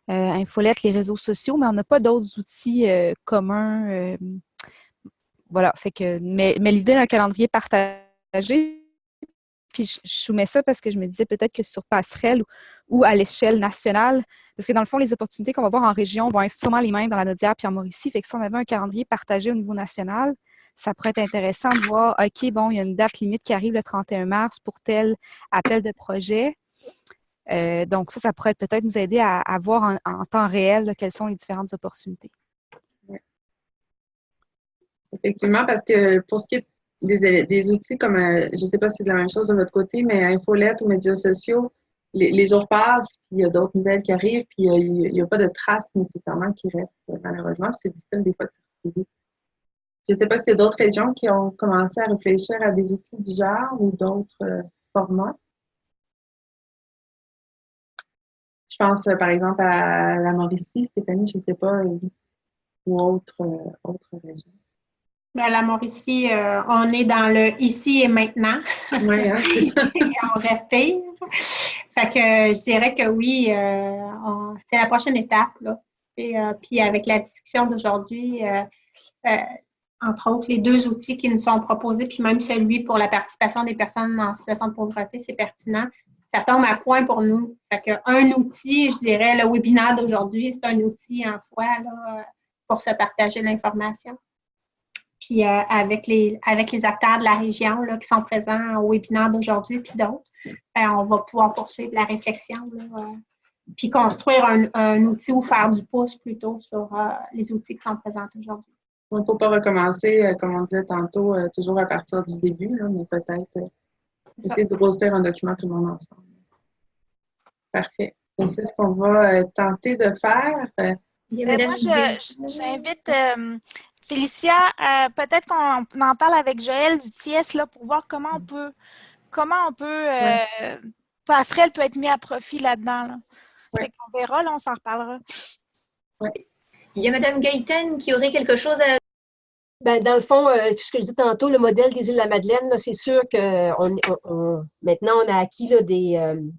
Infolette, les réseaux sociaux, mais on n'a pas d'autres outils communs. Voilà, fait que, mais l'idée d'un calendrier partagé, puis je soumets ça parce que je me disais peut-être que sur Passerelle ou à l'échelle nationale, parce que dans le fond, les opportunités qu'on va voir en région vont être sûrement les mêmes dans la Naudière puis en Mauricie. Fait que si on avait un calendrier partagé au niveau national, ça pourrait être intéressant de voir, OK, bon, il y a une date limite qui arrive le 31 mars pour tel appel de projet. Donc ça pourrait peut-être nous aider à voir en temps réel là, quelles sont les différentes opportunités. Oui. Effectivement, parce que pour ce qui est des outils comme, je ne sais pas si c'est la même chose de votre côté, mais infolette ou médias sociaux, les jours passent, puis il y a d'autres nouvelles qui arrivent, puis il n'y a pas de traces nécessairement qui restent, malheureusement, puis c'est difficile des fois de s'y retrouver. Je ne sais pas s'il y a d'autres régions qui ont commencé à réfléchir à des outils du genre ou d'autres formats. Je pense, par exemple, à la Mauricie, Stéphanie, je ne sais pas, ou autre région. À la Mauricie, on est dans le ici et maintenant. Oui, hein, c'est ça. Et on respire. Fait que je dirais que oui, c'est la prochaine étape, là. Et, puis avec la discussion d'aujourd'hui, entre autres, les 2 outils qui nous sont proposés, puis même celui pour la participation des personnes en situation de pauvreté, c'est pertinent. Ça tombe à point pour nous. Fait qu'un outil, je dirais, le webinaire d'aujourd'hui, c'est un outil en soi là, pour se partager l'information. Puis avec les acteurs de la région là, qui sont présents au webinaire d'aujourd'hui, puis d'autres, on va pouvoir poursuivre la réflexion, là, puis construire un outil ou faire du pouce plutôt sur les outils qui sont présents aujourd'hui. Il ne faut pas recommencer, comme on disait tantôt, toujours à partir du début, là, mais peut-être essayer de grossir un document tout le monde ensemble. Parfait. C'est ce qu'on va tenter de faire. Moi, j'invite Félicia, peut-être qu'on en parle avec Joël du TIES là, pour voir comment on peut passerelle peut être mis à profit là-dedans. Là. Ouais. On verra, là, on s'en reparlera. Ouais. Il y a Mme Gaëtan qui aurait quelque chose à... Ben, dans le fond, tout ce que je disais tantôt, le modèle des îles de la Madeleine, là, c'est sûr que maintenant, on a acquis là,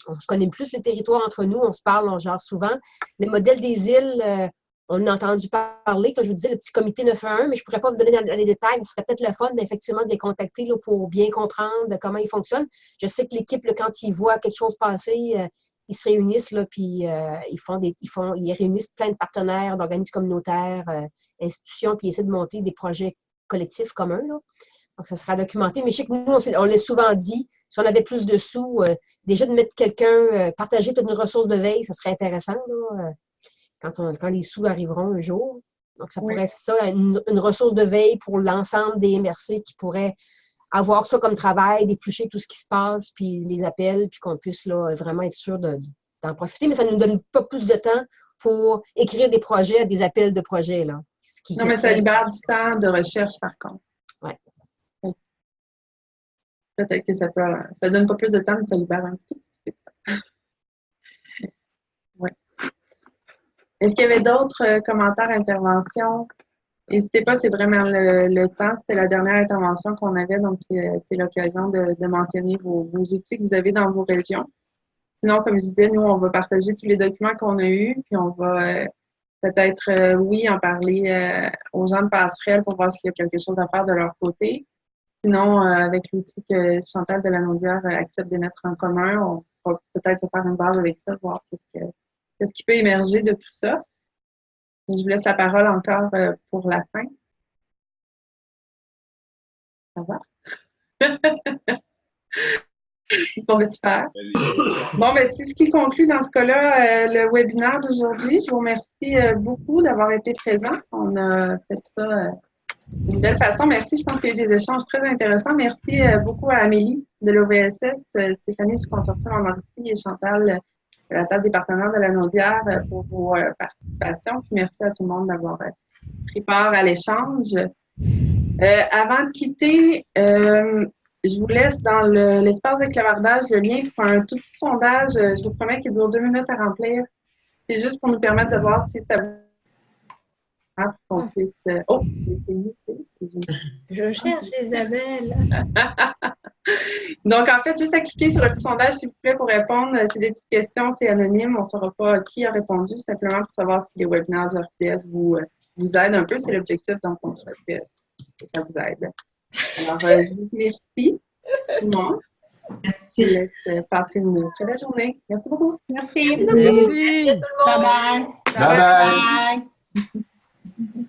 on se connaît plus les territoires entre nous, on se parle, on jase souvent. Le modèle des îles, on a entendu parler, comme je vous disais, le petit comité 911, mais je ne pourrais pas vous donner dans les détails, mais ce serait peut-être le fun d'effectivement de les contacter là, pour bien comprendre comment ils fonctionnent. Je sais que l'équipe, là, quand ils voient quelque chose passer, ils se réunissent, là, puis ils réunissent plein de partenaires, d'organismes communautaires, institutions, puis ils essaient de monter des projets collectifs communs. Là. Donc, ça sera documenté. Mais je sais que nous, on l'a souvent dit, si on avait plus de sous, déjà de mettre quelqu'un, partager peut-être une ressource de veille, ça serait intéressant, là, quand les sous arriveront un jour. Donc, ça pourrait être ça, une ressource de veille pour l'ensemble des MRC qui pourraient avoir ça comme travail, d'éplucher tout ce qui se passe, puis les appels, puis qu'on puisse là, vraiment être sûr d'en profiter. Mais ça ne nous donne pas plus de temps pour écrire des projets, des appels de projets. Là, non, mais ça libère du temps de recherche, par contre. Oui. Peut-être que ça ne donne pas plus de temps, mais ça libère un petit peu. Oui. Est-ce qu'il y avait d'autres commentaires, interventions? N'hésitez pas, c'est vraiment le temps. C'était la dernière intervention qu'on avait, donc c'est l'occasion de mentionner vos outils que vous avez dans vos régions. Sinon, comme je disais, nous, on va partager tous les documents qu'on a eus, puis on va peut-être, en parler aux gens de Passerelle pour voir s'il y a quelque chose à faire de leur côté. Sinon, avec l'outil que Chantal Delanaudière accepte de mettre en commun, on va peut-être se faire une base avec ça, voir qu'est-ce qui peut émerger de tout ça. Je vous laisse la parole encore pour la fin. Ça va? Qu'on va-tu faire? Bon, ben, c'est ce qui conclut dans ce cas-là le webinaire d'aujourd'hui. Je vous remercie beaucoup d'avoir été présents. On a fait ça d'une belle façon. Merci. Je pense qu'il y a eu des échanges très intéressants. Merci beaucoup à Amélie de l'OVSS, Stéphanie du Consortium en Mauricie et Chantal à la table des partenaires de la Naudière pour vos participations. Puis merci à tout le monde d'avoir pris part à l'échange. Avant de quitter, je vous laisse dans l'espace de clavardage le lien pour un tout petit sondage. Je vous promets qu'il dure 2 minutes à remplir. C'est juste pour nous permettre de voir si ça vous... qu'on puisse... Oh, je cherche Isabelle. Donc, en fait, juste à cliquer sur le petit sondage, s'il vous plaît, pour répondre. C'est des petites questions, c'est anonyme. On ne saura pas qui a répondu, simplement pour savoir si les webinaires du RPS vous aident un peu. C'est l'objectif, donc on souhaite que ça vous aide. Alors, je vous remercie, tout le monde. Merci. Je vous laisse passer une très belle journée. Merci beaucoup. Merci. Merci. Bye-bye. Bye-bye. Bye.